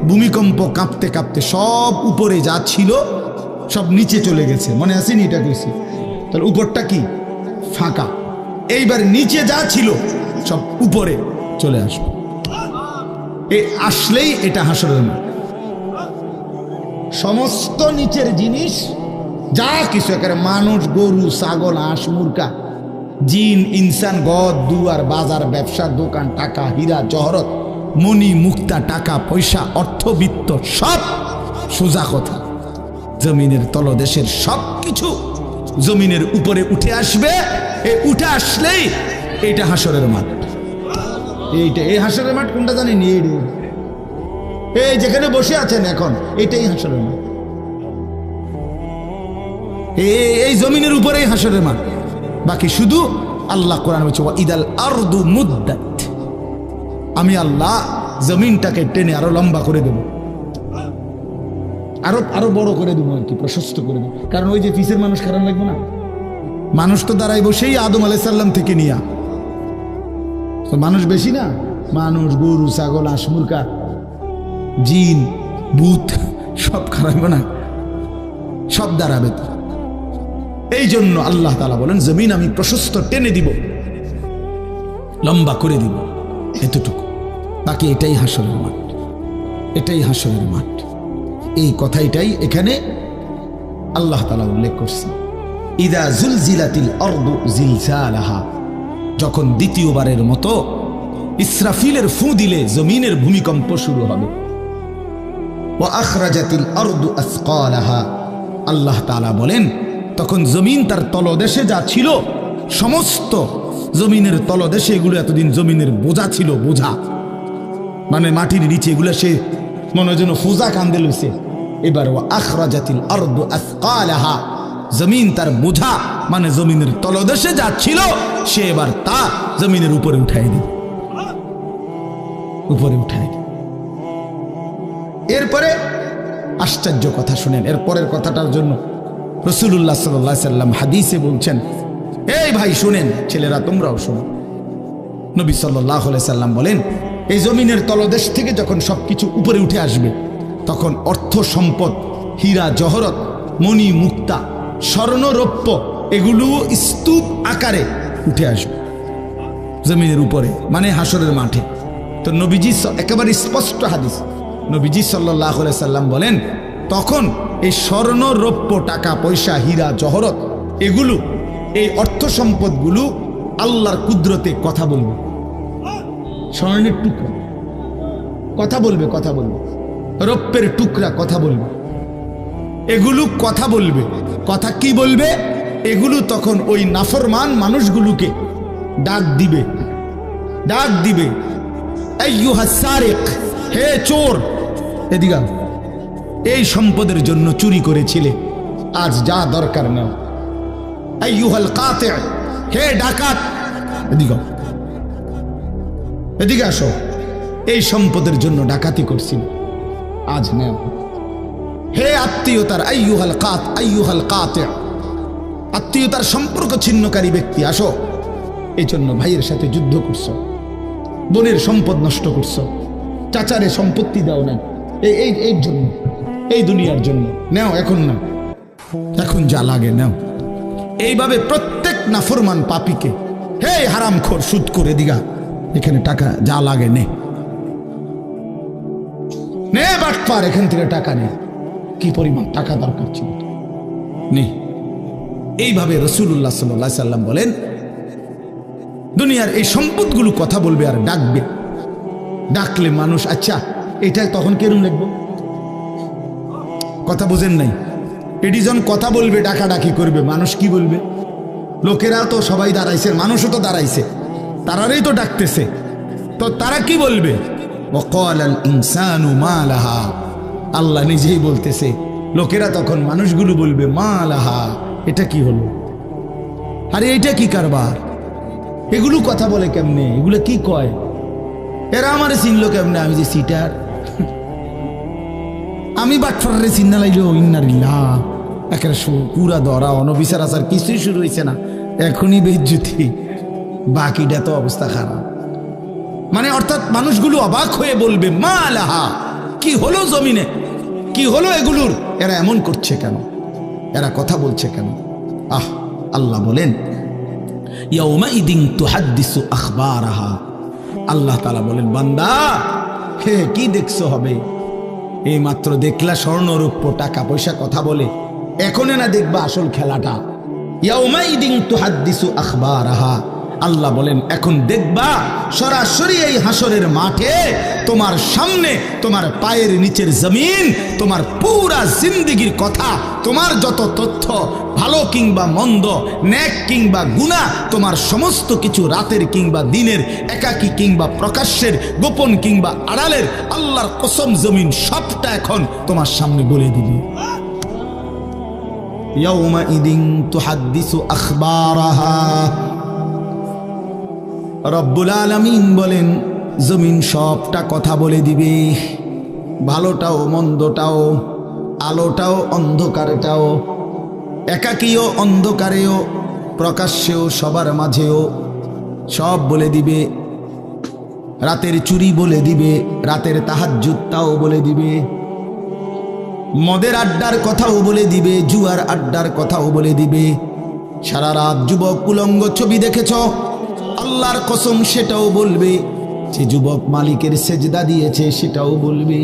ভূমিকম্প কাঁপতে কাঁপতে সব উপরে যা ছিল সব নিচে চলে গেছে। মনে আসেনি এটা কইছি? তাহলে উপরটা কি? ফাঁকা। এইবার নিচে যা ছিল সব উপরে চলে আসবে। এই আসলেই এটা হাসরের মাঠ। সমস্ত নিচের জিনিস যা কিছু, একেবারে মানুষ, গরু, ছাগল, হাঁস, মুরগা, জিন, ইনসান, গদ, দুয়ার, বাজার, ব্যবসা, দোকান, টাকা, হীরা, জহরত, মণি, মুক্তা, টাকা পয়সা, অর্থবিত্ত, সব সোজা কথা জমিনের তলদেশের সব কিছু জমিনের উপরে উঠে আসবে। এই উঠে আসলেই এইটা হাসরের মাঠ। এইটা, এই হাসরের মাঠ কোনটা জানেন? এই যেখানে বসে আছেন এখন, এটাই হাসরের মাঠ। এই জমিনের উপরেই হাসরের মাঠ। বাকি শুধু আল্লাহ কোরআন বলছে ইদাল আরদু মুদ্দাত, আমি আল্লাহ জমিনটাকে টেনে আরো লম্বা করে দেব, আরো বড় করে দেবো, আর কি প্রশস্ত করে দেবো। কারণ ওই যে পিসের মানুষ খারাপ লাগবে না? মানুষ তো দাঁড়াই বসেই আদম আলাইহিস সালাম থেকে নিয়া, মানুষ বেশি না? মানুষ, গরু, ছাগল, হাঁস, মুরগা, জিন, ভূত সব খারাপ না? সব দাঁড়াবে তো। এই জন্য আল্লাহ তাআলা বলেন জমিন আমি প্রশস্ত টেনে দিব, লম্বা করে দিব, এতটুকু। বাকি এটাই হাসরের মাঠ, এটাই হাসরের মাঠ। এই কথাটাই এখানে আল্লাহ তাআলা উল্লেখ করছে। ইদা জুলজিলাতিল আরদু জিলজালাহা, যখন দ্বিতীয়বারের মতো ইসরাফিলের ফু দিলে জমিনের ভূমিকম্প শুরু হবে। ওয়া আখরাজাতিল আরদু আসকালাহা, আল্লাহ তাআলা বলেন তখন জমিন তার তলদেশে যা ছিল সমস্ত জমিনের তলদেশে, এগুলো এতদিন জমিনের বোঝা ছিল, বোঝা মানে মাটির নিচে, এগুলো সে মনে যেন ফুজা কান্দে লইছে। এবার ওয়া আখরাজাতিল আরদু আসকালাহা, জমিন তার বোঝা মানে জমিনের তলদেশে যা ছিল সে এবার তা জমিনের উপরে উঠাই দিবে, উপরে উঠাই দিবে। এরপরে আশ্চর্য কথা শুনেন, এরপরের কথাটার জন্য রাসূলুল্লাহ সাল্লাল্লাহু আলাইহি সাল্লাম হাদিসে বলছেন, এই ভাই শুনেন, ছেলেরা তোমরাও শোনো। নবী সাল্লাল্লাহু আলাইহি সাল্লাম বলেন এই জমিনের তলদেশ থেকে যখন সবকিছু উপরে উঠে আসবে তখন অর্থ সম্পদ, হীরা জহরত, মণি মুক্তা, স্বর্ণ রৌপ্য এগুলো স্তূপ আকারে উঠে আসবে জমিনের উপরে, মানে হাসরের মাঠে। তো নবীজি একেবারে স্পষ্ট হাদিস, নবীজি সাল্লাল্লাহু আলাইহি সাল্লাম বলেন তখন এই স্বর্ণ রৌপ্য, টাকা পয়সা, হীরা জহরত এগুলো, এই অর্থ সম্পদগুলো আল্লাহর কুদরতে কথা বলবে। স্বর্ণের টুকরা কথা বলবে, কথা বলবে, রৌপ্যের টুকরা কথা বলবে, এগুলো কথা বলবে। কথা কি বলবে? এগুলো তখন ওই নাফরমান মানুষগুলোকে ডাক দিবে, ডাক দিবে, আইয়ুহাস সারিক, হে চোর, এদিকে এই সম্পদের জন্য চুরি করেছিলে, আজ যা দরকার নাও। আইয়ুহাল কাতি', হে ডাকাত, এদিকে এদিকে আসো, এই সম্পদের জন্য ডাকাতি করছিল, আজ নাও। হে আত্মীয়তার, আইয়ুহাল কাতি', আত্মীয়তার সম্পর্ক ছিন্নকারী ব্যক্তি আসো। এই জন্য ভাইয়ের সাথে যুদ্ধ করছো, বোনের সম্পদ নষ্ট করছো, চাচারে সম্পত্তি দাও না, এই জন্য, এই দুনিয়ার জন্য নাও, এখন না, এখন যা লাগে নাও। এইভাবে প্রত্যেক নাফরমান পাপীকে, হে হারামখোর, সুদ করে দিগা, এখানে টাকা যা লাগে নে, নে বাটপার, এখান থেকে টাকা নে, কি পরিমাণ টাকা দরকার ছিল নে। এইভাবে রাসূলুল্লাহ সাল্লাল্লাহু আলাইহি সাল্লাম বলেন দুনিয়ার এই সম্পদগুলো কথা বলবে আর ডাকবে। ডাকলে মানুষ, আচ্ছা এটা তখন কেরম লিখবো? কথা বোঝেন নাই? এডিজন কথা বলবে, ডাকাডাকি করবে, মানুষ কি বলবে? লোকেরা তো সবাই দাঁড়াইছে, মানুষও তো দাঁড়াইছে, তারারই তো ডাকতেছে, তো তারা কি বলবে? ওয়াকালাল ইনসানু মা লাহা, আল্লাহ নিজেই বলতেছে, লোকেরা তখন মানুষগুলো বলবে মা লাহা, এটা কি হলো? আরে এটা কি কারবার? এগুলো কথা বলে কেমনে? এগুলো কি কয়? এরা আমারে চিনলো কেমনে? আমি যে সিটার, আমি বাটফারে চিন্না লাইলো, ইন্নারিল্লাহ, একেবারে পুরা ধরা, অনবিচার আচার কিছুই শুরু হয়েছে না, এখনই বেজ্জুতি, বাকিটা তো অবস্থা খারাপ। মানে অর্থাৎ মানুষগুলো অবাক হয়ে বলবে মা লাহা, কি হলো জমিনে, কি হলো এগুলোর, এরা এমন করছে কেন, এরা কথা বলছে কেন। আল্লাহ বলেন ইয়াউমাইদিন তুহাদ্দিসু আখবারাহা, আল্লাহ তাআলা বলেন বান্দা হে কি দেখছো হবে, এই মাত্র দেখলা স্বর্ণ রূপ্য টাকা পয়সা কথা বলে, এখন না দেখবা আসল খেলাটা। ইয়াউমাইদিন তুহাদ্দিসু আখবারাহা, আল্লাহ বলেন এখন দেখবা সরাসরি এই হাসরের মাঠে তোমার সামনে তোমার পায়ের নিচের জমিন তোমার পুরা জিন্দেগীর কথা, তোমার যত তথ্য ভালো কিংবা মন্দ, নেক কিংবা গুনাহ, তোমার সমস্ত কিছু রাতের কিংবা দিনের, একাকী কিংবা প্রকাশ্যের, গোপন কিংবা আড়ালের, আল্লাহর কসম জমিন সবটা এখন তোমার সামনে বলে দিবে। ইয়াউমাইদিন তুহাদ্দিসু আখবারাহা, রব্বুল আলামিন বলেন জমিন সবটা কথা বলে দিবে, ভালোটাও মন্দটাও, আলোটাও অন্ধকারটাও, একাকীও অন্ধকারেও, প্রকাশ্যেও সবার মাঝেও সব বলে দিবে। রাতের চুরি বলে দিবে, রাতের তাহাজ্জুদটাও বলে দিবে, মদের আড্ডার কথাও বলে দিবে, জুয়ার আড্ডার কথাও বলে দিবে। সারা রাত যুবক উলঙ্গ ছবি দেখেছ, আল্লাহর কসম সেটাও বলবে। যে যুবক মালিকের সেজদা দিয়েছে সেটাও বলবে।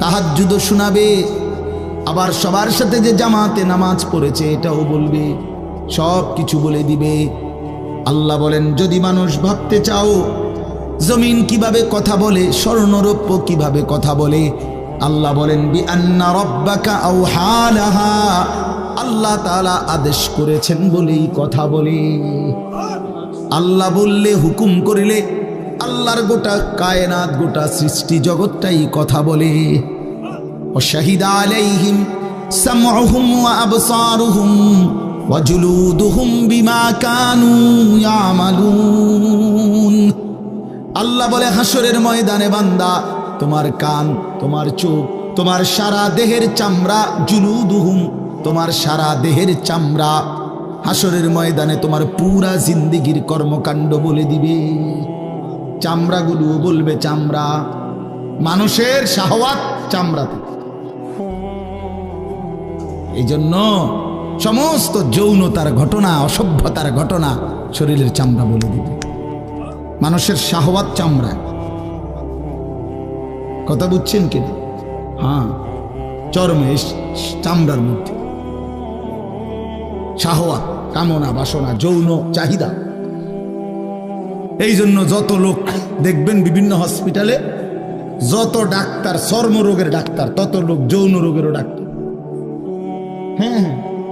তাহাজ্জুদ শোনাবে, আবার সবার সাথে যে জামাতে নামাজ পড়েছে এটাও বলবে, সব কিছু বলে দিবে। আল্লাহ বলেন যদি মানুষ ভাবতে চাও জমিন কিভাবে কথা বলে, স্বর্ণরৌপ্য কিভাবে কথা বলে, আল্লাহ বলেন বিআন্না রাব্বাকা আওহা লাহা, আল্লাহ তাআলা আদেশ করেছেন বলেই কথা বলে। আল্লাহ বললে, হুকুম করিলে আল্লাহর গোটা কায়নাত, গোটা সৃষ্টি জগৎটাই কথা বলে। ওয়াশাহিদা আলাইহিম সামউহুম ওয়া আবসারুহুম ওয়া জুলুদুহুম বিমা কানু ইয়ামালুন। আল্লাহ বলে হাসরের ময়দানে বান্দা তোমার কান, তোমার চোখ, তোমার সারা দেহের চামড়া, জুলুদুহুম তোমার সারা দেহের চামড়া, হাসরের ময়দানে তোমার পুরা জিন্দেগির কর্মকাণ্ড বলে দিবে। চামড়াগুলো বলবে, চামড়া মানুষের শাহওয়াত চামড়াতে। এই জন্য সমস্ত যৌনতার ঘটনা, অসভ্যতার ঘটনা শরীরের চামড়া বলে দিবে। মানুষের শাহওয়াত চামড়া, কথা বুঝছেন কিনা? হ্যাঁ, চর্মে চামড়ার মধ্যে শাহওয়াত, কামনা বাসনা, যৌন চাহিদা। এই জন্য যত লোক দেখবেন বিভিন্ন হসপিটালে, যত ডাক্তার চর্মরোগের ডাক্তার, তত লোক যৌন রোগেরও ডাক্তার। হ্যাঁ,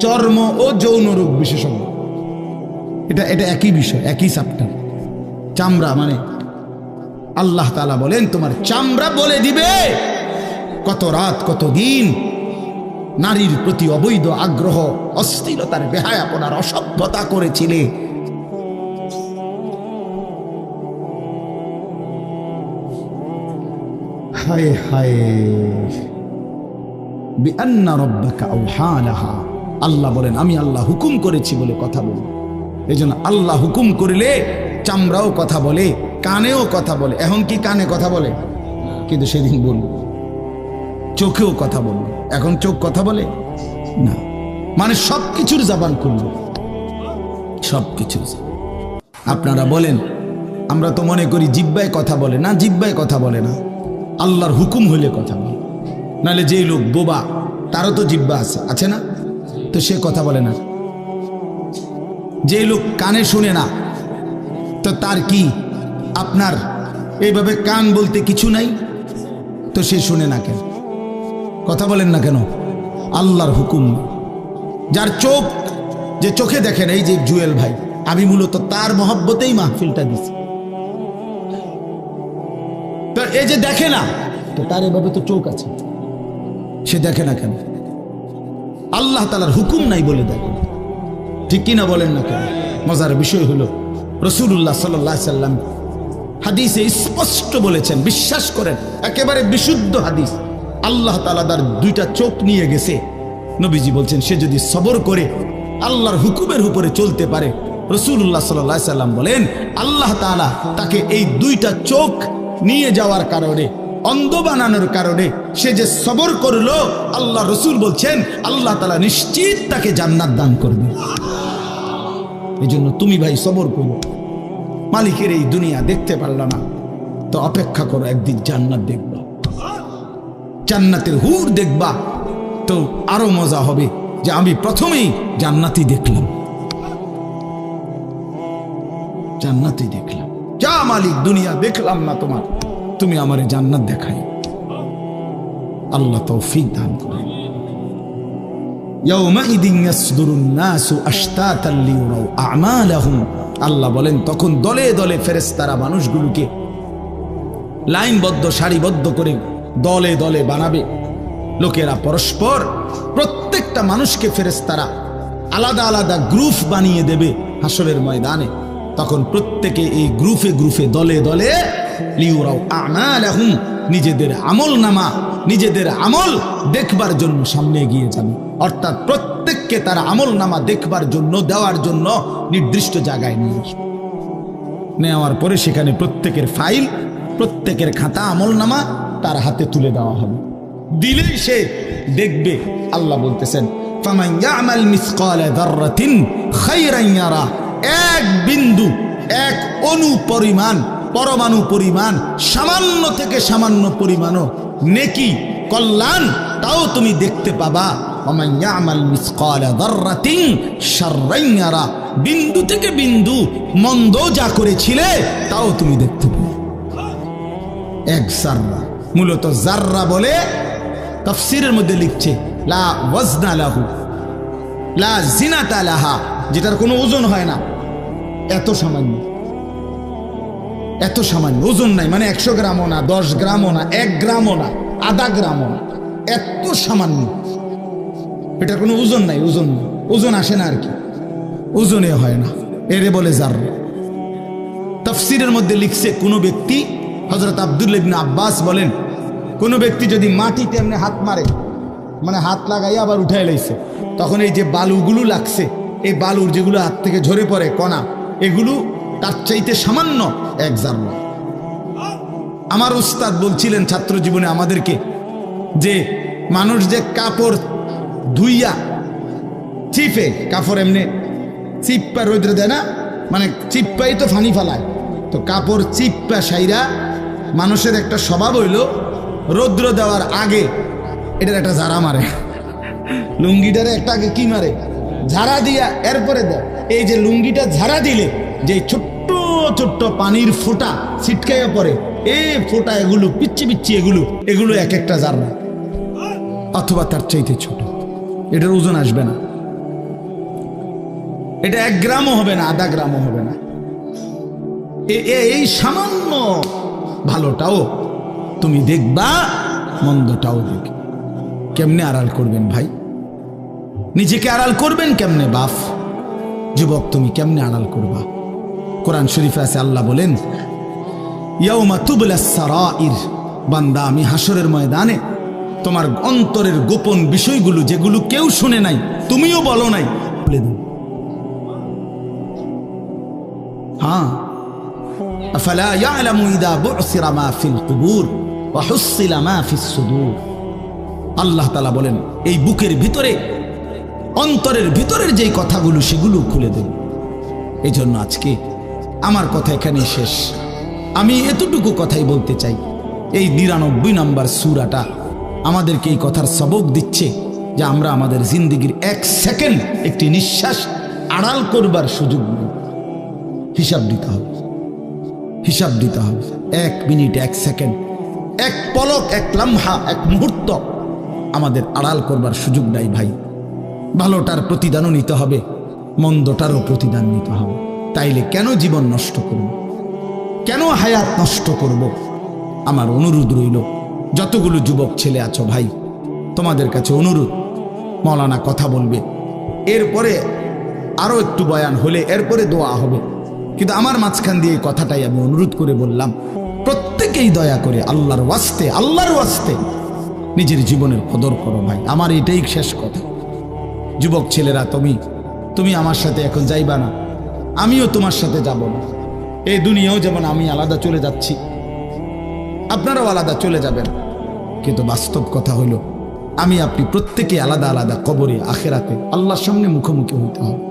চর্ম ও যৌন রোগ বিশেষজ্ঞ, এটা একই বিষয়, একই চ্যাপ্টার। চামড়া মানে আল্লাহ তাআলা বলেন তোমার চামড়া বলে দিবে কত রাত কত দিন নারীর প্রতি অবৈধ আগ্রহ, অস্থিরতার, বেহায়াপনার, অসভ্যতা করেছিলে। হায় হায়, বিআন্না রাব্বাকা আওহা লাহা, আল্লাহ বলেন আমি আল্লাহ হুকুম করেছি বলে কথা বলি। এই জন্য আল্লাহ হুকুম করিলে চামড়াও কথা বলে, কানেও কথা বলে। এখন কি কানে কথা বলে? কিন্তু সেদিন বলল চোখেও কথা বলল। এখন চোখ কথা বলে না, মানে সবকিছুর জবান খুলল, সবকিছু। আপনারা বলেন আমরা তো মনে করি জিহ্বায় কথা বলে না, জিহ্বায় কথা বলে না, আল্লাহর হুকুম হইলে কথা বলে। নাহলে যেই লোক বোবা তারও তো জিহ্বা আছে না, তো সে কথা বলে না। যে লোক কানে শুনে না, তো তার কি আপনার এইভাবে কান বলতে কিছু নাই, তো সে শুনে না কেন, কথা বলেন না কেন? আল্লাহর হুকুম। যার চোখ, যে চোখে দেখেন, এই যে জুয়েল ভাই, আমি মূলত তার মহব্বতেই মাহফিলটা দিছি। তো এই যে দেখে না, তো তার এভাবে তো চোখ আছে, সে দেখে না কেন? আল্লাহ তাআলার হুকুম নাই বলে দেখে, ঠিক কিনা বলেন না কেন? মজার বিষয় হলো রাসূলুল্লাহ সাল্লাল্লাহু আলাইহি সাল্লাম হাদিসে স্পষ্ট বলেছেন, বিশ্বাস করেন, একেবারে বিশুদ্ধ হাদিস। আল্লাহ তাআলা তার দুইটা চোখ নিয়ে গেছে, নবীজি বলছেন সে যদি সবর করে আল্লাহর হুকুমের উপরে চলতে পারে, রাসূলুল্লাহ সাল্লাল্লাহু আলাইহি সাল্লাম বলেন আল্লাহ তাআলা তাকে এই দুইটা চোখ নিয়ে যাওয়ার কারণে, অন্ধ বানানোর কারণে সে যে সবর করলো, আল্লাহ রসুল বলছেন আল্লাহ তাআলা নিশ্চিত তাকে জান্নাত দান করবে। এই জন্য তুমি ভাই সবর করো। মালিকের এই দুনিয়া দেখতে পারল না তো অপেক্ষা করো, একদিন জান্নাত দেখবা, জান্নাতের হুর দেখবা, তো আরো মজা হবে যে আমি প্রথমেই জান্নাতই দেখলাম, জান্নাতই দেখলাম। যা মালিক দুনিয়া দেখলাম না তোমার, তুমি আমারে জান্নাত দেখাই। আল্লাহ তৌফিক দান করেন। ইয়াউমাইদিন ইয়াসদুরুন নাসু আশতাতান লিয়ারাউ আ'মালাহুম, আল্লাহ বলেন তখন দলে দলে ফেরেশতারা মানুষগুলোকে লাইনবদ্ধ সারিবদ্ধ করে দলে দলে বানাবে। লোকেরা পরস্পর, প্রত্যেকটা মানুষকে ফেরেশতারা আলাদা আলাদা গ্রুপ বানিয়ে দেবে হাসরের ময়দানে। তখন প্রত্যেকে এই গ্রুপে গ্রুপে দলে দলে লিউরাউ আমালাহুম, নিজেদের আমল নামা, নিজেদের আমল দেখবার জন্য সামনে এগিয়ে যাবে। অর্থাৎ প্রত্যেককে তার আমল নামা দেখবার জন্য, দেওয়ার জন্য নির্দিষ্ট জায়গায় নিয়ে আসবে। নেওয়ার পরে সেখানে প্রত্যেকের ফাইল, প্রত্যেকের খাতা আমল নামা তার হাতে তুলে দেওয়া হবে। দিলেই সে দেখবে। আল্লাহ বলতেছেন ফামান ইয়ামাল মিসকালা যাররাতিন খায়রান ইয়ারা, এক বিন্দু, এক অণু পরিমাণ, পরমাণু পরিমাণ, সামান্য থেকে সামান্য পরিমাণও নেকি, কল্যাণ, তাও তুমি দেখতে পাবা। ওমান ইয়ামাল মিসকালা যাররাতিন শাররান ইয়ারা, বিন্দু থেকে বিন্দু মন্দ যা করেছিলে তাও তুমি দেখতে পাবে। এক জাররা, মূলত জাররা বলে তাফসীরের মধ্যে লিখছে লা ওয়াজনা লাহু লা জিনাতা লাহা, যেটার কোনো ওজন হয় না, এত সামান্য, এত সামান্য, ওজন নাই, মানে 100 গ্রামও না, 10 গ্রামও না, 1 গ্রামও না, আধা গ্রামও না, এত সামান্য, এটার কোনো ওজন নাই, ওজন নেই, ওজন আসে না আর কি, ওজনে হয় না, এরে বলে জাররা। তাফসীরের মধ্যে লিখছে কোন ব্যক্তি, হযরত আব্দুল্লাহ ইবনে আব্বাস বলেন, কোন ব্যক্তি যদি মাটিতে এমনি হাত মারে, মানে হাত লাগাইয়া আবার উঠাই লাইছে, তখন এই যে বালুগুলো লাগছে, এই বালুর যেগুলো হাত থেকে ঝরে পড়ে কণা, এগুলো তার চাইতে সামান্য এক জাররা। আমার উস্তাদ বলছিলেন ছাত্র জীবনে আমাদেরকে যে মানুষ যে কাপড় ধুইয়া চিপে, কাপড় এমনি চিপ্পা রোদ্রে দেয় না, মানে চিপ্পাই তো ফানি ফালায়, তো কাপড় চিপ্পা সাইরা মানুষের একটা স্বভাব হইল রৌদ্র দেওয়ার আগে এটার একটা ঝাড়া মারে, লুঙ্গিটারে একটা আগে কি মারে, ঝাড়া দিয়া এরপরে দেয়। এই যে লুঙ্গিটা ঝাড়া দিলে যে ছোট্ট ছোট্ট পানির ফোঁটা ছিটকাইয়া পড়ে, এই ফোঁটা এগুলো পিচ্ছি পিচ্ছি, এগুলো এক একটা জাররা, অথবা তার চাইতে ছোট, এটার ওজন আসবে না, এটা 1 গ্রামও হবে না, আধা গ্রামও হবে না। এই সামান্য ভালোটাও তুমি দেখবা, মন্দটাও দেখবে। কেমনে আড়াল করবেন ভাই? নিজেকে আড়াল করবেন কেমনে বাপ? যুবক তুমি কেমনে আড়াল করবা? কোরআন শরীফে আছে, আল্লাহ বলেন ইয়াউমা তুবলাস সারাইর, বান্দা আমি হাসরের ময়দানে তোমার অন্তরের গোপন বিষয়গুলো, যেগুলো কেউ শুনে নাই, তুমিও বলো নাই, বলে দেব। হ্যাঁ, আফালা ইয়ালামু ইযা বু'সিরা মা ফিল কুবুর ওয়া হুসিলা মা ফিস সুদূর। আল্লাহ তাআলা বলেন এই বুকের ভিতরে, অন্তরের ভিতরের যেই কথাগুলো, সেগুলো খুলে দেব। এই জন্য আজকে আমার কথা এখানেই শেষ। আমি এতটুকু কথাই বলতে চাই, এই 99 নম্বর সূরাটা আমাদেরকে এই কথার সবক দিচ্ছে যে আমরা আমাদের জিন্দেগির 1 সেকেন্ড, একটি নিঃশ্বাস আড়াল করবার সুযোগ নেই। হিসাব দিতে হবে, হিসাব দিতে হবে। 1 মিনিট, 1 সেকেন্ড, 1 পলক, 1 লম্হা, 1 মুহূর্ত আমাদের আড়াল করবার সুযোগ নাই ভাই। ভালোটার প্রতিদানও নিতে হবে, মন্দটারও প্রতিদান নিতে হবে। তাইলে কেন জীবন নষ্ট করব? কেন হায়াত নষ্ট করব? আমার অনুরোধ রইল, যতগুলো যুবক ছেলে আছো ভাই, তোমাদের কাছে অনুরোধ, মৌলানা কথা বলবে, এরপরে আরো একটু বয়ান হলে এরপরে দোয়া হবে, কিন্তু আমার মাঝখান দিয়ে এই কথাটাই আমি অনুরোধ করে বললাম, প্রত্যেকেই দয়া করে আল্লাহর ওয়াস্তে নিজের জীবনের কদর করো ভাই। আমার এটাই শেষ কথা। যুবক ছেলেরা, তুমি আমার সাথে এখন যাইবা না, আমিও তোমার সাথে যাব না। এই দুনিয়াও যেমন আমি আলাদা চলে যাচ্ছি, আপনারাও আলাদা চলে যাবেন, কিন্তু বাস্তব কথা হলো আমি আপনি প্রত্যেকে আলাদা আলাদা কবরে আখেরাতে আল্লাহর সামনে মুখোমুখি হইতে হবে।